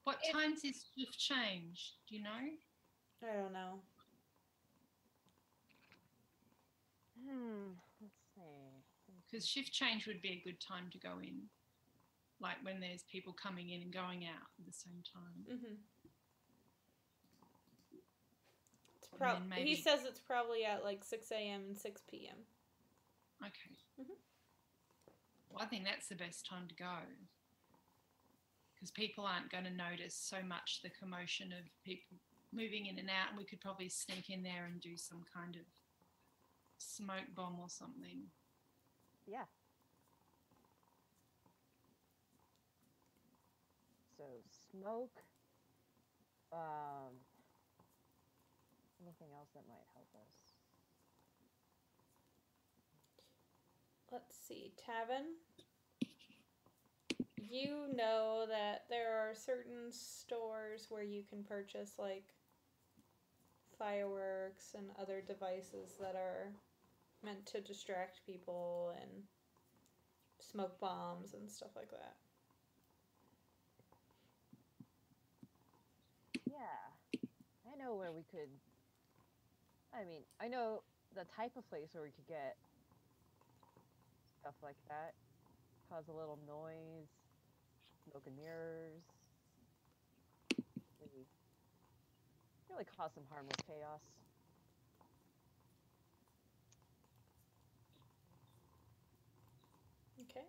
What time's his shift change? Do you know? I don't know. Let's see. Because shift change would be a good time to go in, like when there's people coming in and going out at the same time. Mm-hmm. And then He maybe- says it's probably at like 6 a.m. and 6 p.m. Okay. Mhm. Well, I think that's the best time to go. Because people aren't going to notice so much the commotion of people moving in and out. And we could probably sneak in there and do some kind of smoke bomb or something. Yeah. So smoke. Anything else that might help us? Let's see. Tavin, you know that there are certain stores where you can purchase like fireworks and other devices that are meant to distract people and smoke bombs and stuff like that. Yeah, I know where we could. I mean, I know the type of place where we could get stuff like that. Cause a little noise, smoke and mirrors. Maybe really cause some harmless chaos. Okay.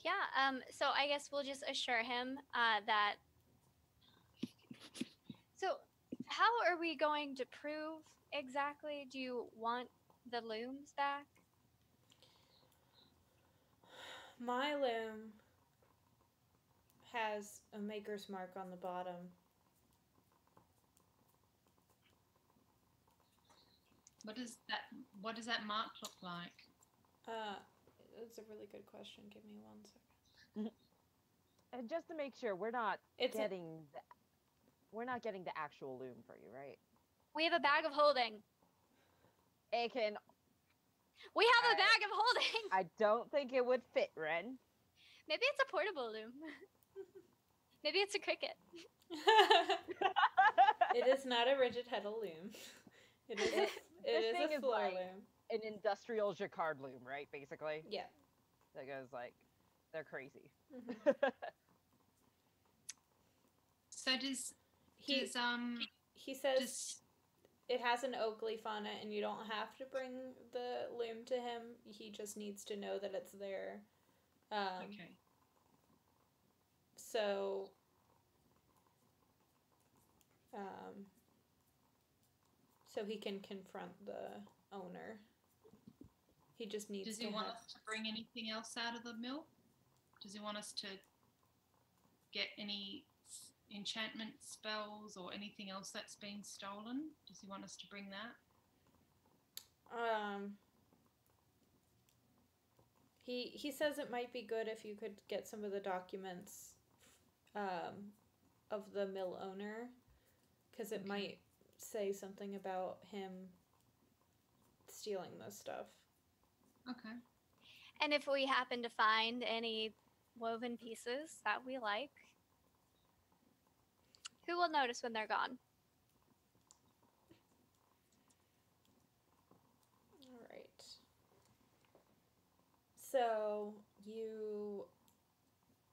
Yeah. So I guess we'll just assure him that. So, how are we going to prove exactly? Do you want the looms back? My loom has a maker's mark on the bottom. What does that mark look like? That's a really good question. Give me 1 second. And just to make sure, we're not It's getting the actual loom for you, right? We have a bag of holding. It can. We have a bag of holding. I don't think it would fit, Ren. Maybe it's a portable loom. Maybe it's a cricket. It is not a rigid heddle loom. It is a floor like loom. an industrial jacquard loom, right? Basically, Yeah. that goes like they're crazy. Mm-hmm. So does He says it has an oak leaf on it, and you don't have to bring the loom to him. He just needs to know that it's there. okay. So, so he can confront the owner. He just needs Does to he want have... us to bring anything else out of the mill? Does he want us to get any enchantment spells or anything else that's been stolen? Does he want us to bring that? He says it might be good if you could get some of the documents of the mill owner, because it might say something about him stealing this stuff. Okay. And if we happen to find any woven pieces that we like, who will notice when they're gone? All right. So you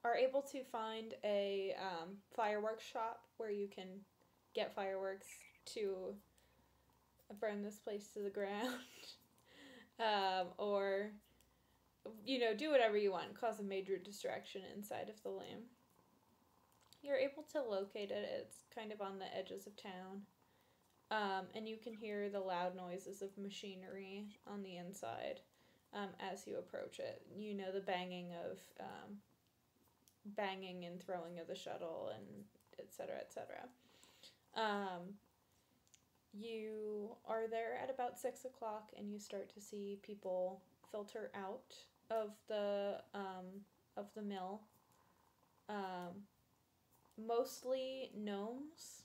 are able to find a fireworks shop where you can get fireworks to burn this place to the ground. Or, do whatever you want, cause a major distraction inside of the loom. You're able to locate it. It's kind of on the edges of town. And you can hear the loud noises of machinery on the inside as you approach it. You know the banging and throwing of the shuttle, and et cetera, et cetera. You are there at about 6 o'clock, and you start to see people filter out of the mill. Mostly gnomes,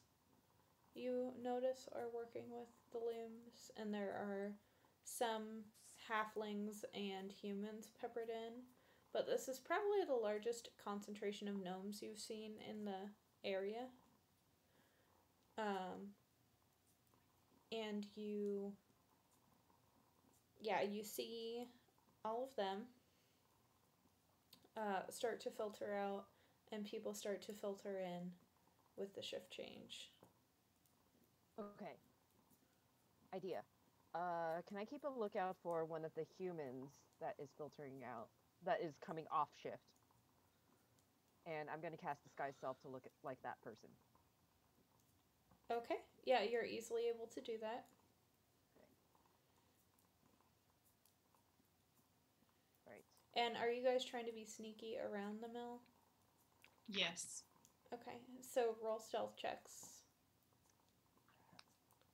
you notice, are working with the looms, and there are some halflings and humans peppered in. But this is probably the largest concentration of gnomes you've seen in the area. And you see all of them start to filter out, and people start to filter in with the shift change. Okay. Idea. Can I keep a lookout for one of the humans that is filtering out, that is coming off shift? And I'm going to cast Disguise Self to look like that person. Okay. Yeah, you're easily able to do that. Right. And are you guys trying to be sneaky around the mill? Yes. Okay, so roll stealth checks.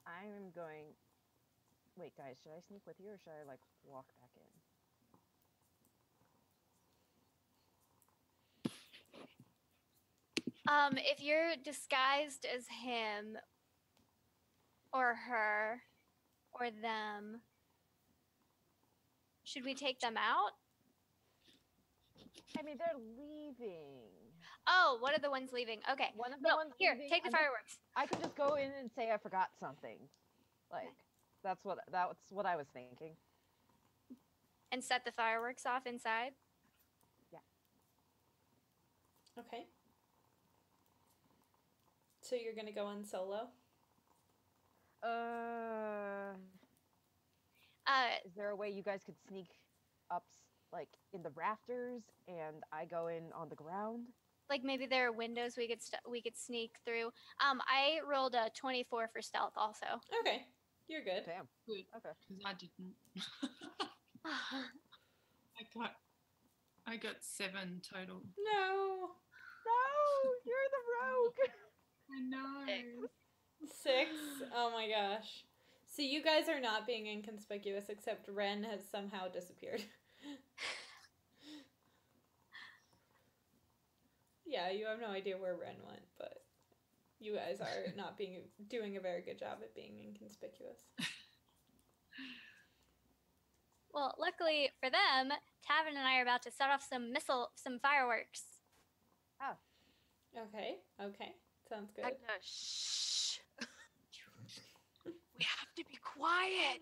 I'm going. Wait, guys, should I sneak with you or should I like walk back in? If you're disguised as him or her or them, should we take them out? I mean, they're leaving. Oh, what are the ones leaving? Okay. One of the No, ones here, leaving, take the I'm just- fireworks. I could just go in and say I forgot something. Like, that's what I was thinking. And set the fireworks off inside. Okay. So you're gonna go in solo? Is there a way you guys could sneak up, like, in the rafters, and I go in on the ground? Like maybe there are windows we could sneak through. I rolled a 24 for stealth also. Okay. You're good. Damn. Good, Okay. because I didn't. I got 7 total. No. No, you're the rogue. I know. 6. Oh my gosh. So you guys are not being inconspicuous, except Ren has somehow disappeared. Yeah, you have no idea where Ren went, but you guys are not doing a very good job at being inconspicuous. Well, luckily for them, Tavin and I are about to set off some fireworks. Okay. Sounds good. Agna, shh. We have to be quiet.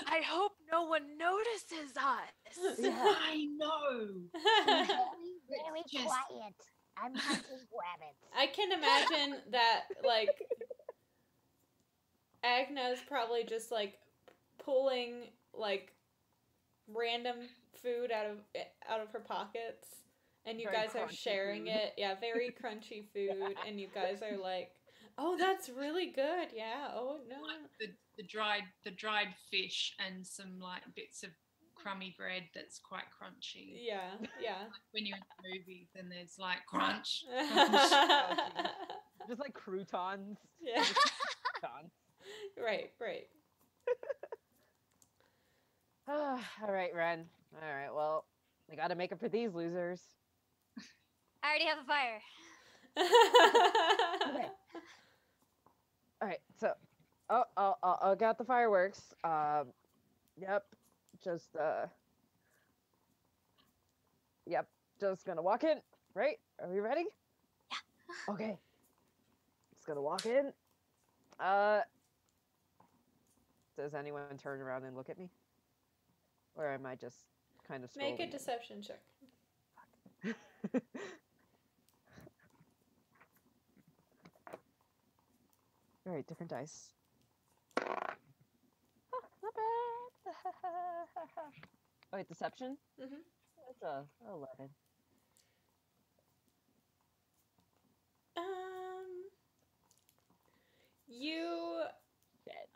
I hope no one notices us. Yeah. I know. Very Just- quiet. I'm hunting rabbits. I can imagine that, like, Agna's probably just, like, pulling, like, random food out of her pockets, and you Very guys are crunchy sharing food. it. Yeah, very crunchy food, and you guys are like, oh, that's really good. Yeah. Oh no. Like the dried fish and some like bits of crummy bread that's quite crunchy. Yeah. When you're in the movies and there's like crunch. Just like croutons. Yeah. Croutons. Right. All right, Ren. All right, well, we got to make it for these losers. I already have a fire. Okay. All right, so, I got the fireworks. Yep, just gonna walk in. Right? Are we ready? Yeah. Okay. Just gonna walk in. Does anyone turn around and look at me? Or am I just kind of Make a strolling in? deception check. All right, different dice. Oh, not bad. Oh, wait, deception? Mhm. That's a 11. You. Dead.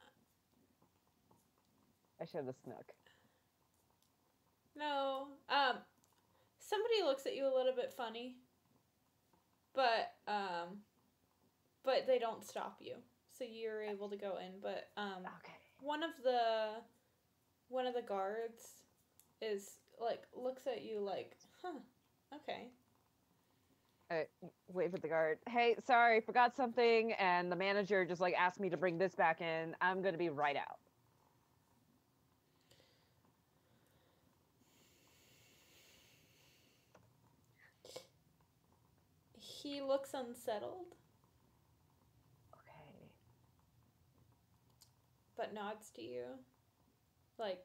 I should have snuck. No. Somebody looks at you a little bit funny, but they don't stop you, so you're able to go in. But Okay. one of the guards is like looks at you like, huh, okay. I wait for the guard. Hey, sorry, forgot something, and the manager just like asked me to bring this back in. I'm gonna be right out. He looks unsettled, Okay. but nods to you, like,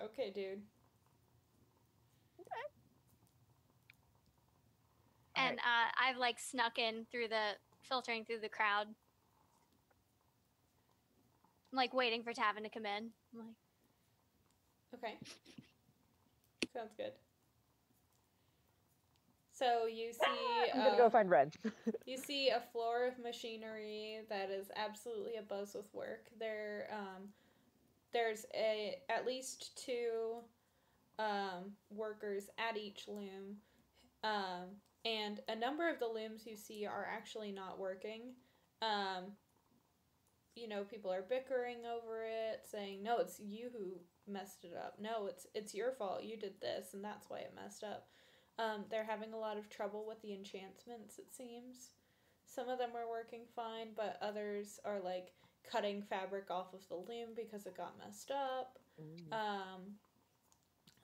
okay, dude. And I've like snuck in filtering through the crowd. I'm like waiting for Tavin to come in. I'm like, Okay. Sounds good. So you see I'm gonna go find Red. you see a floor of machinery that is absolutely abuzz with work. There's at least 2 workers at each loom. and a number of the looms you see are actually not working. People are bickering over it, saying, no, it's you who messed it up. No, it's your fault. You did this, and that's why it messed up. They're having a lot of trouble with the enchantments, it seems. Some of them are working fine, but others are, like, cutting fabric off of the loom because it got messed up.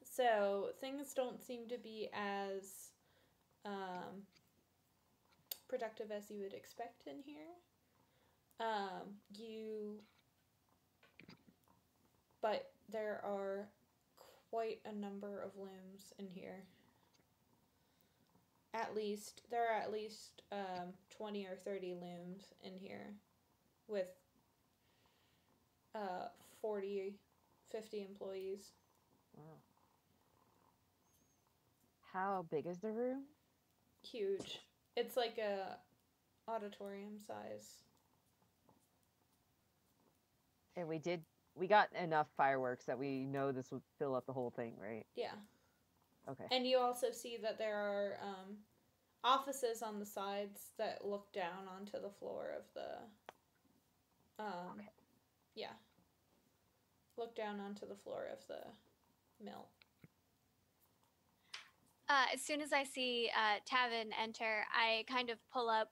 So things don't seem to be as productive as you would expect in here. But there are quite a number of looms in here. There are at least 20 or 30 looms in here with 40, 50 employees. Wow. How big is the room? Huge. It's like a auditorium size. And we got enough fireworks that we know this would fill up the whole thing, right? Yeah. Okay. And you also see that there are offices on the sides that look down onto the floor of the Okay. yeah. Look down onto the floor of the mill. As soon as I see Tavin enter, I kind of pull up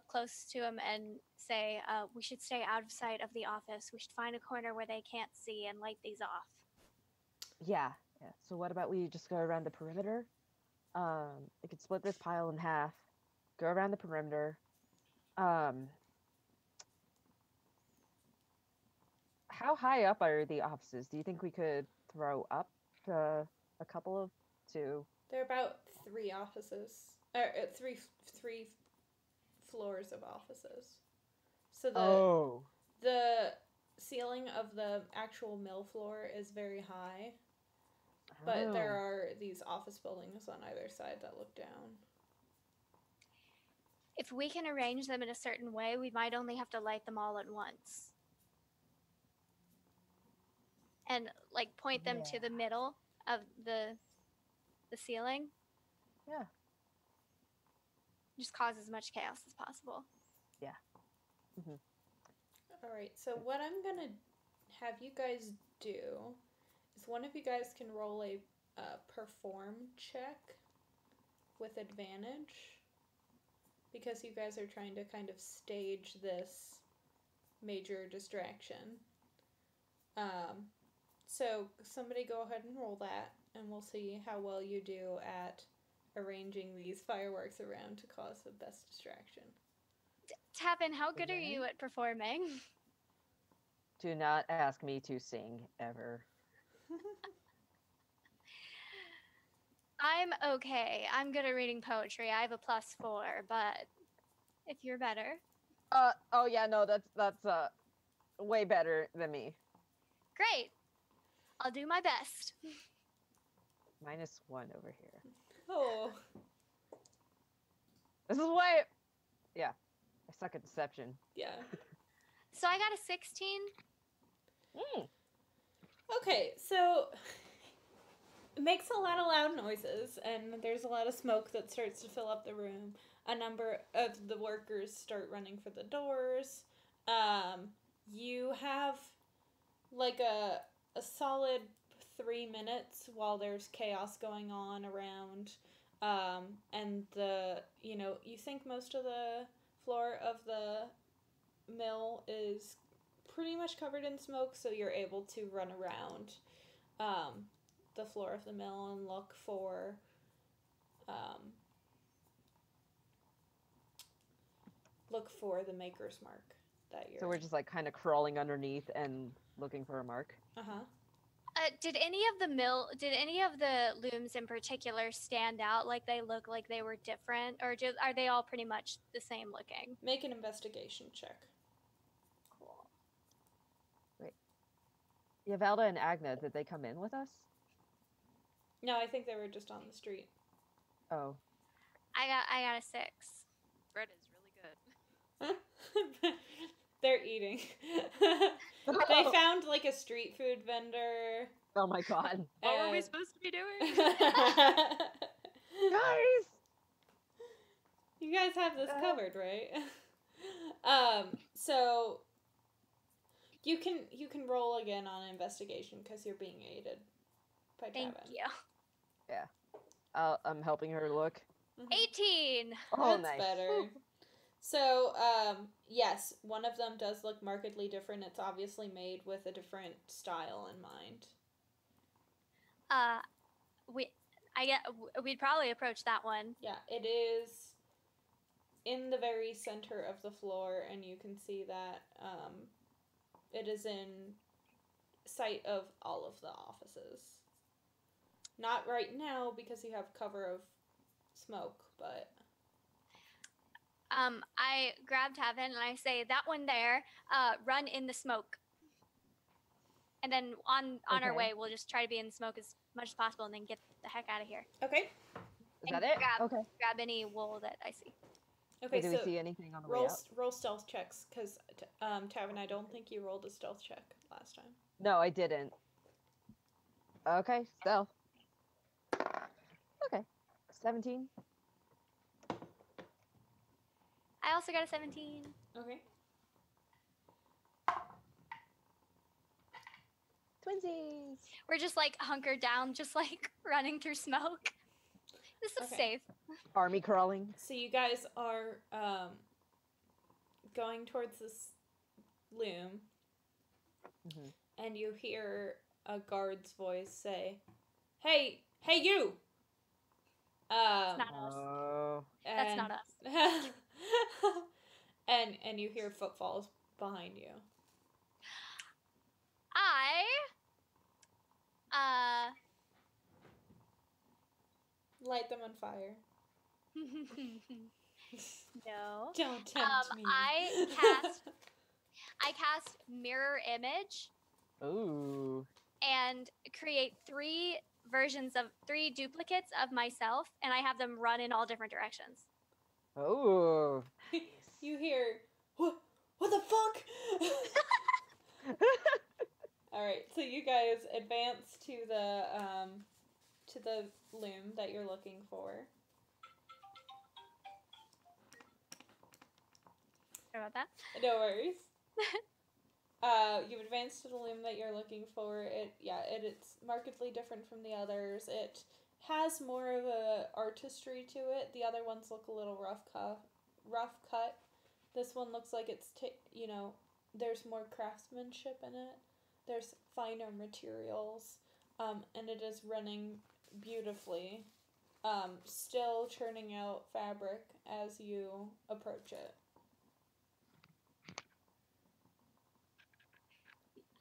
close to him and say, we should stay out of sight of the office. We should find a corner where they can't see and light these off. Yeah. So what about we just go around the perimeter? We could split this pile in half, go around the perimeter. How high up are the offices? Do you think we could throw up a couple of two? There are about 3 offices, or three floors of offices. So the ceiling of the actual mill floor is very high, but there are these office buildings on either side that look down. If we can arrange them in a certain way, we might only have to light them all at once. And like point them to the middle of the ceiling. Yeah. Just cause as much chaos as possible. Yeah. Mm-hmm. All right, so what I'm going to have you guys do is one of you guys can roll a perform check with advantage, because you guys are trying to kind of stage this major distraction. So somebody go ahead and roll that, and we'll see how well you do at arranging these fireworks around to cause the best distraction. Tavin, how good are you at performing? Do not ask me to sing ever. I'm okay. I'm good at reading poetry. I have a +4, but if you're better. Oh yeah, no, that's way better than me. Great. I'll do my best. -1 over here. Oh. This is way... Yeah. I suck at deception. Yeah. So I got a 16. Okay, so it makes a lot of loud noises, and there's a lot of smoke that starts to fill up the room. A number of the workers start running for the doors. You have like a solid 3 minutes while there's chaos going on around, and you think most of the floor of the mill is pretty much covered in smoke, so you're able to run around the floor of the mill and look for the maker's mark that you're... So we're just like kind of crawling underneath and looking for a mark. Uh-huh. Did any of the looms in particular stand out? Like they look like they were different, or are they all pretty much the same looking? Make an investigation check. Cool. Wait. Yavelda and Agna, did they come in with us? No, I think they were just on the street. Oh. I got a 6. Bread is really good. They're eating. They found like a street food vendor. Oh my god. What were we supposed to be doing? Guys! You guys have this covered, right? So you can roll again on investigation because you're being aided by Thank Tavin. you. I'm helping her look. Mhm. 18. Oh, That's nice. better. So, yes, one of them does look markedly different. It's obviously made with a different style in mind. We'd probably approach that one. Yeah, it is in the very center of the floor, and you can see that it is in sight of all of the offices. Not right now because you have cover of smoke, but I grab Tavin and I say, that one there, run in the smoke. And then on our Okay. way, we'll just try to be in the smoke as much as possible and then get the heck out of here. okay. Is And that it? grab- Okay. Grab any wool that I see. Okay, Do so we see anything on the way roll out? roll stealth checks because Tavin, I don't think you rolled a stealth check last time. No, I didn't. Okay, stealth. Okay. 17. I also got a 17. Okay. Twinsies. We're just like hunkered down, just like running through smoke. This is Okay. safe. Army crawling. So you guys are going towards this loom, Mhm. and you hear a guard's voice say, "Hey, hey, you!" It's not us. Oh. That's and, not us. and you hear footfalls behind you. Light them on fire. No. Don't tempt me. I cast mirror image Ooh. and create three duplicates of myself, and I have them run in all different directions. Oh. You hear, what the fuck? All right, so you guys advance to the loom that you're looking for. Sorry about that. No worries. You advance to the loom that you're looking for. It's markedly different from the others. It has more of a artistry to it. The other ones look a little rough cut. This one looks like it's there's more craftsmanship in it. There's finer materials, and it is running beautifully. Still churning out fabric as you approach it.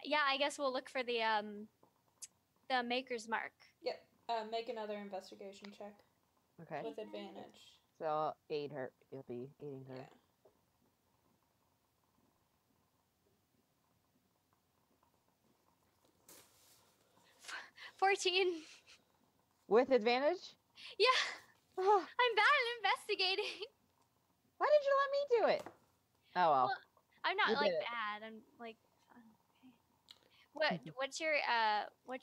Yeah, I guess we'll look for the maker's mark. Yep. Make another investigation check Okay. with advantage. So I'll aid her. You'll be aiding her. Yeah. 14. With advantage? Yeah, Oh, I'm bad at investigating. why did you let me do it? Oh well. Well, I'm not You like did it. bad. I'm like okay. What's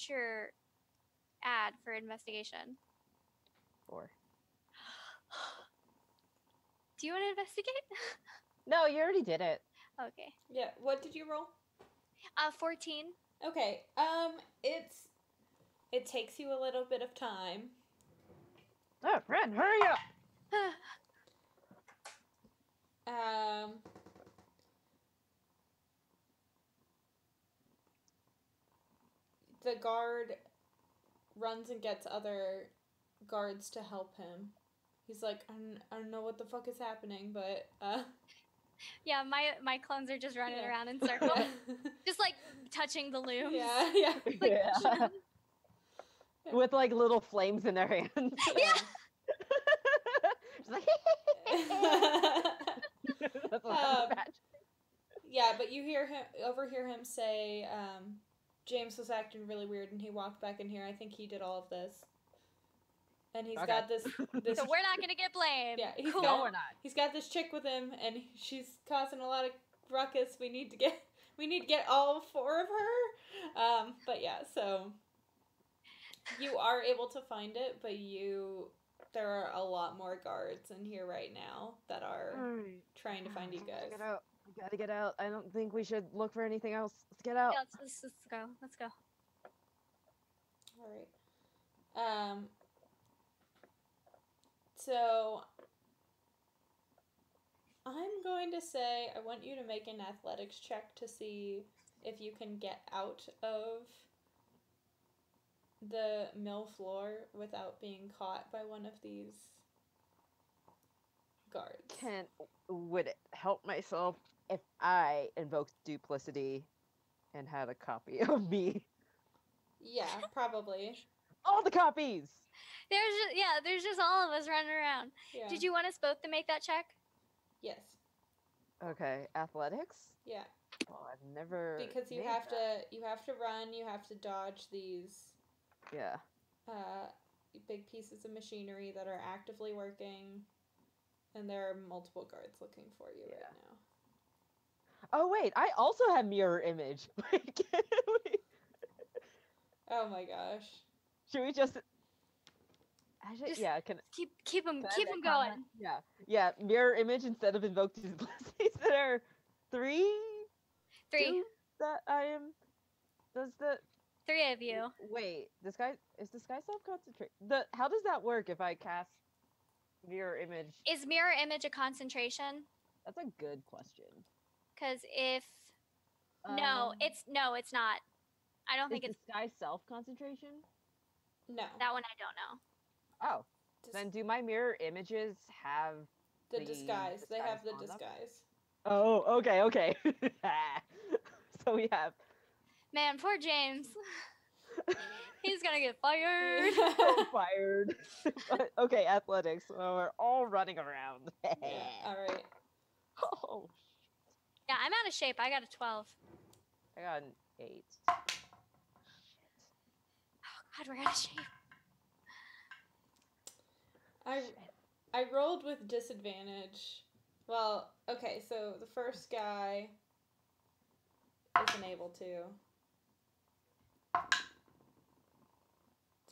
your ad for investigation? 4. Do you want to investigate? No, you already did it. Okay. Yeah. What did you roll? 14. Okay. It takes you a little bit of time. Oh, Ren, hurry up! The guard runs and gets other guards to help him. He's like, I don't know what the fuck is happening, but Yeah, my clones are just running Yeah. around in circles, yeah, just like touching the looms. yeah. Like, Yeah. With like little flames in their hands. Yeah. Just like That's what Um, I'm imagining. Yeah, but you overhear him say, James was acting really weird and he walked back in here. I think he did all of this. And he's Okay. got this So we're not gonna get blamed. Yeah, he's cool. got- No, we're not. he's got this chick with him and she's causing a lot of ruckus. We need to get all 4 of her. But yeah, so you are able to find it, but you there are a lot more guards in here right now that are Alright. trying to find you guys. Get out. We gotta get out. I don't think we should look for anything else. Let's get out. Yeah, let's go. Let's go. All right. So I'm going to say I want you to make an athletics check to see if you can get out of the mill floor without being caught by one of these guards. Would it help myself if I invoked duplicity and had a copy of me? Yeah, probably. All the copies. There's just all of us running around. Yeah. Did you want us both to make that check? Yes. Okay, athletics. Yeah. Oh, I've never. Because you made have that. to run, you have to dodge these Yeah. big pieces of machinery that are actively working, and there are multiple guards looking for you Yeah. right now. Oh wait, I also have mirror image. Wait, Oh my gosh. should we just? Actually, Just yeah. Can Keep them can I going. comment? Yeah. Yeah. Mirror image instead of invoked duplicity. There are three. 3 two that I am. Does the 3 of you. wait? Is this guy self concentrate? How does that work if I cast mirror image? Is mirror image a concentration? That's a good question. Because if no, Um, it's not. I don't is think it's disguise self concentration? No. that one. I don't know. Oh, Dis- then do my mirror images have? the the disguise. They have the disguise on them? disguise. Oh, okay. So we have Man, poor James. He's gonna get fired. fired. But, okay, athletics. So we're all running around. Yeah. All right. Oh, Yeah, I'm out of shape. I got a 12. I got an 8. Oh God, we're out of shape. I rolled with disadvantage. Well, okay, so the first guy isn't able to.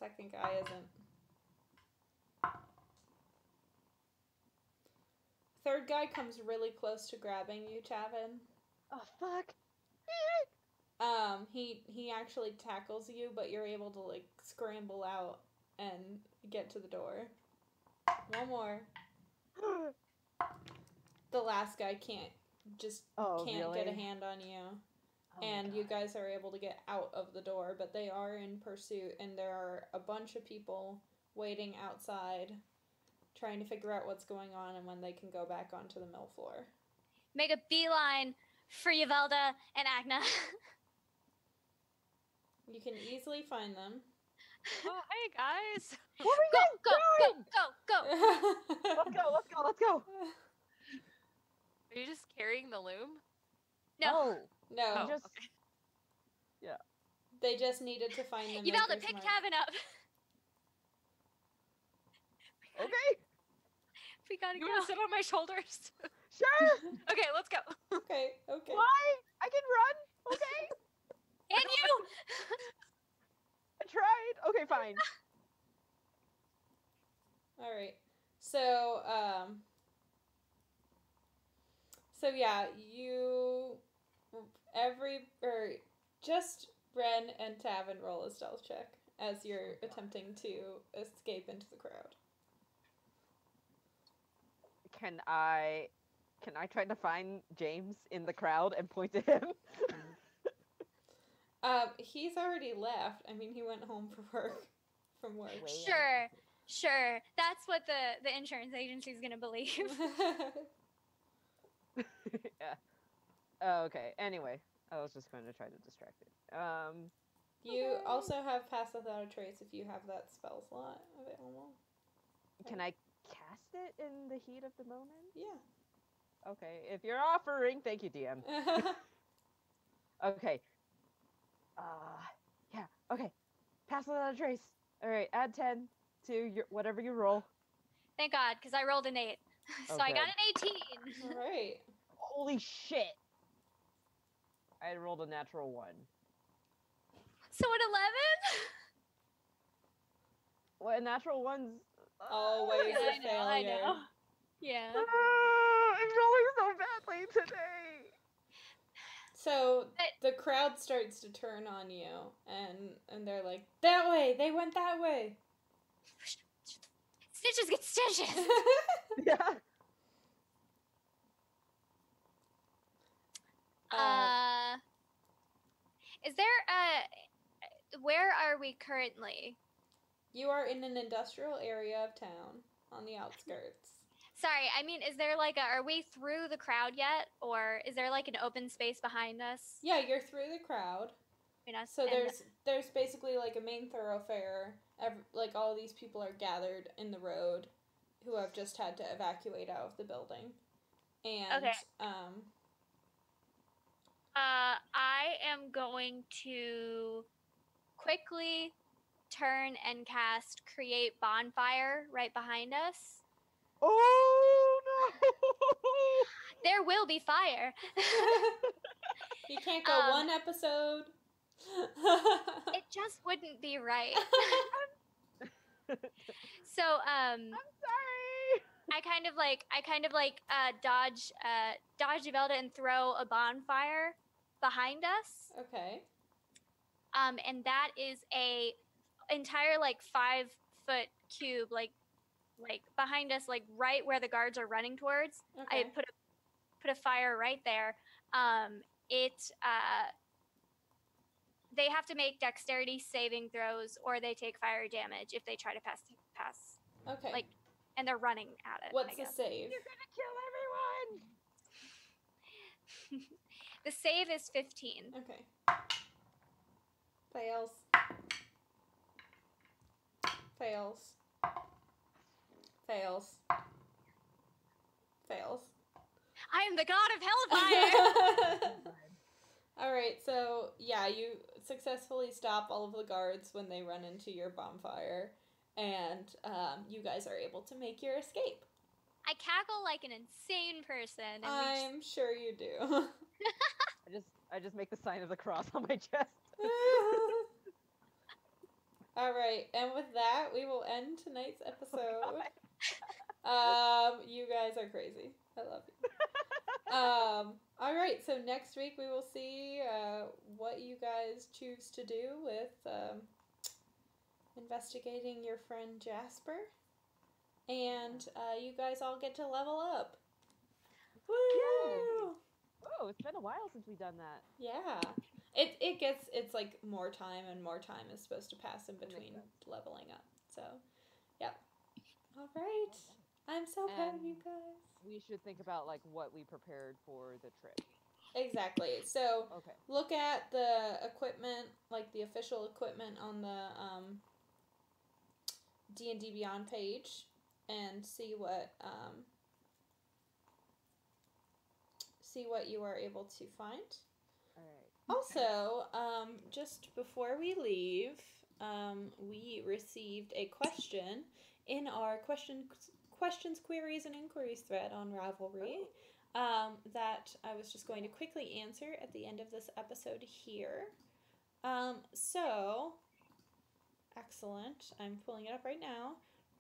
Second guy isn't. Third guy comes really close to grabbing you, Tavin. Oh fuck. He actually tackles you, but you're able to like scramble out and get to the door. One more. The last guy can't really? get a hand on you. Oh my And you God. guys are able to get out of the door, but they are in pursuit, and there are a bunch of people waiting outside trying to figure out what's going on and when they can go back onto the mill floor. Make a beeline for Yvelda and Agna. You can easily find them. Oh, hey guys. Where are Go, you guys go, going? go, go. Let's go. Are you just carrying the loom? No. Oh, No, Oh, just- okay. they just needed to find them. Yvelda, pick Tavin up. okay. We gotta You go. want to sit on my shoulders? Sure. Okay, let's go. Okay, okay. Why? I can run. Okay. And you. I tried. Okay, fine. All right. So, yeah, just Ren and Tavin roll a stealth check as you're attempting to escape into the crowd. Can I try to find James in the crowd and point to him? He's already left. I mean, he went home from work. Wait. Sure. That's what the insurance agency's gonna believe. Yeah. Oh, okay. Anyway, I was just going to try to distract it. You also have Pass Without a Trace if you have that spell slot available. Can I cast it in the heat of the moment? Yeah. Okay, if you're offering, thank you, DM. Okay. Yeah. Okay. Pass without a trace. All right. Add 10 to your whatever you roll. Thank God, because I rolled an 8. So I got an 18. All right. Holy shit! I rolled a natural 1. So an 11? Well, a natural 1's Always Yeah, a failure. I know. Yeah. I'm rolling so badly today. So But- the crowd starts to turn on you, and they're like, that way! They went that way! Stitches get stitches. Yeah. Is there where are we currently? You are in an industrial area of town on the outskirts. Sorry, I mean, is there like are we through the crowd yet, or is there like an open space behind us? Yeah, you're through the crowd. You know, So and- there's basically like a main thoroughfare. Like all these people are gathered in the road, who have just had to evacuate out of the building, and Okay. I am going to quickly turn and cast Create Bonfire right behind us. Oh no! There will be fire. you can't go one episode. It just wouldn't be right. So, Sorry. I kind of like dodge Ivelda and throw a bonfire behind us. Okay. And that is a entire like 5-foot cube, like behind us, like right where the guards are running towards. Okay. I put a fire right there. They have to make dexterity saving throws, or they take fire damage if they try to pass. Okay. Like, and they're running at it. What's I the guess. save? You're gonna kill everyone. The save is 15. Okay. Fails. Fails. Fails. Fails. I am the god of hellfire. Alright, so yeah, you successfully stop all of the guards when they run into your bonfire, and you guys are able to make your escape. I cackle like an insane person. And I'm sure you do. I just make the sign of the cross on my chest. Alright, and with that, we will end tonight's episode. You guys are crazy. I love you. Alright, so next week we will see what you guys choose to do with investigating your friend Jasper. And you guys all get to level up. Woo! Oh, it's been a while since we've done that. Yeah. It's like more time, and more time is supposed to pass in between sense. leveling up. So, yeah. Alright. I'm so proud of you And- guys. We should think about like what we prepared for the trip. Exactly. So, Okay. look at the equipment, like the official equipment on the D&D Beyond page, and see what you are able to find. All right. Also, just before we leave, we received a question in our questions, queries, and inquiries thread on Ravelry that I was just going to quickly answer at the end of this episode here. So, excellent. I'm pulling it up right now.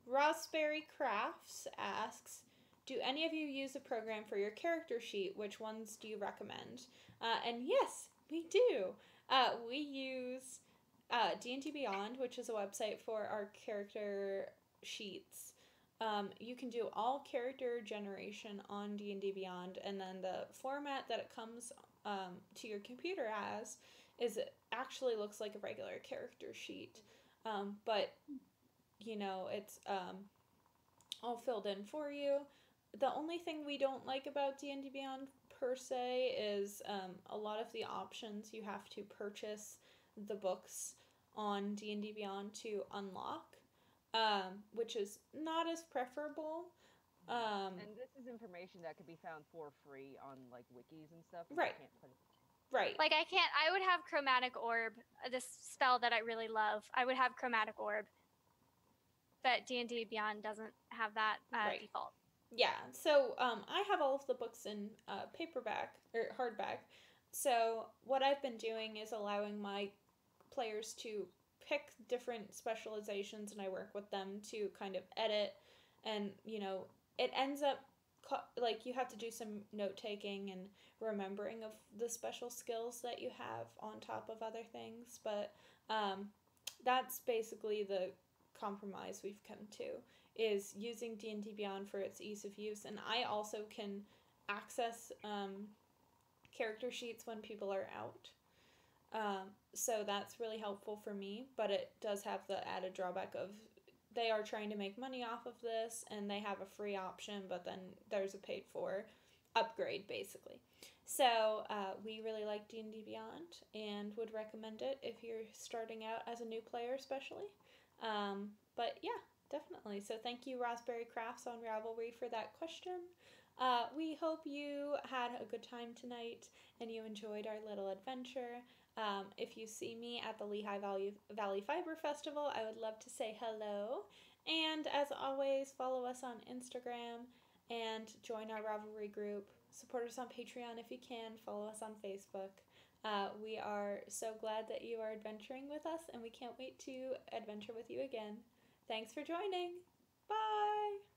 Raspberry Crafts asks, do any of you use a program for your character sheet? Which ones do you recommend? And yes, we do. We use D&D Beyond, which is a website for our character sheets. You can do all character generation on D&D Beyond, and then the format that it comes to your computer as is it actually looks like a regular character sheet. But, you know, it's all filled in for you. The only thing we don't like about D&D Beyond per se is a lot of the options you have to purchase the books on D&D Beyond to unlock, which is not as preferable. And this is information that can be found for free on like wikis and stuff. and Right. I can't put it- Right. Like I would have Chromatic Orb, this spell that I really love. I would have Chromatic Orb. But D&D Beyond doesn't have that Right. default. Yeah, so I have all of the books in paperback or hardback. So what I've been doing is allowing my players to pick different specializations and I work with them to kind of edit, and it ends up like you have to do some note taking and remembering of the special skills that you have on top of other things, but that's basically the compromise we've come to, is using D&D Beyond for its ease of use. And I also can access character sheets when people are out, so that's really helpful for me, but it does have the added drawback of they are trying to make money off of this and they have a free option, but then there's a paid for upgrade basically. So we really like D&D Beyond and would recommend it if you're starting out as a new player especially. But yeah, definitely. So thank you Raspberry Crafts on Ravelry for that question. We hope you had a good time tonight and you enjoyed our little adventure. If you see me at the Lehigh Valley Fiber Festival, I would love to say hello. And as always, follow us on Instagram and join our Ravelry group. Support us on Patreon if you can. Follow us on Facebook. We are so glad that you are adventuring with us, and we can't wait to adventure with you again. Thanks for joining. Bye!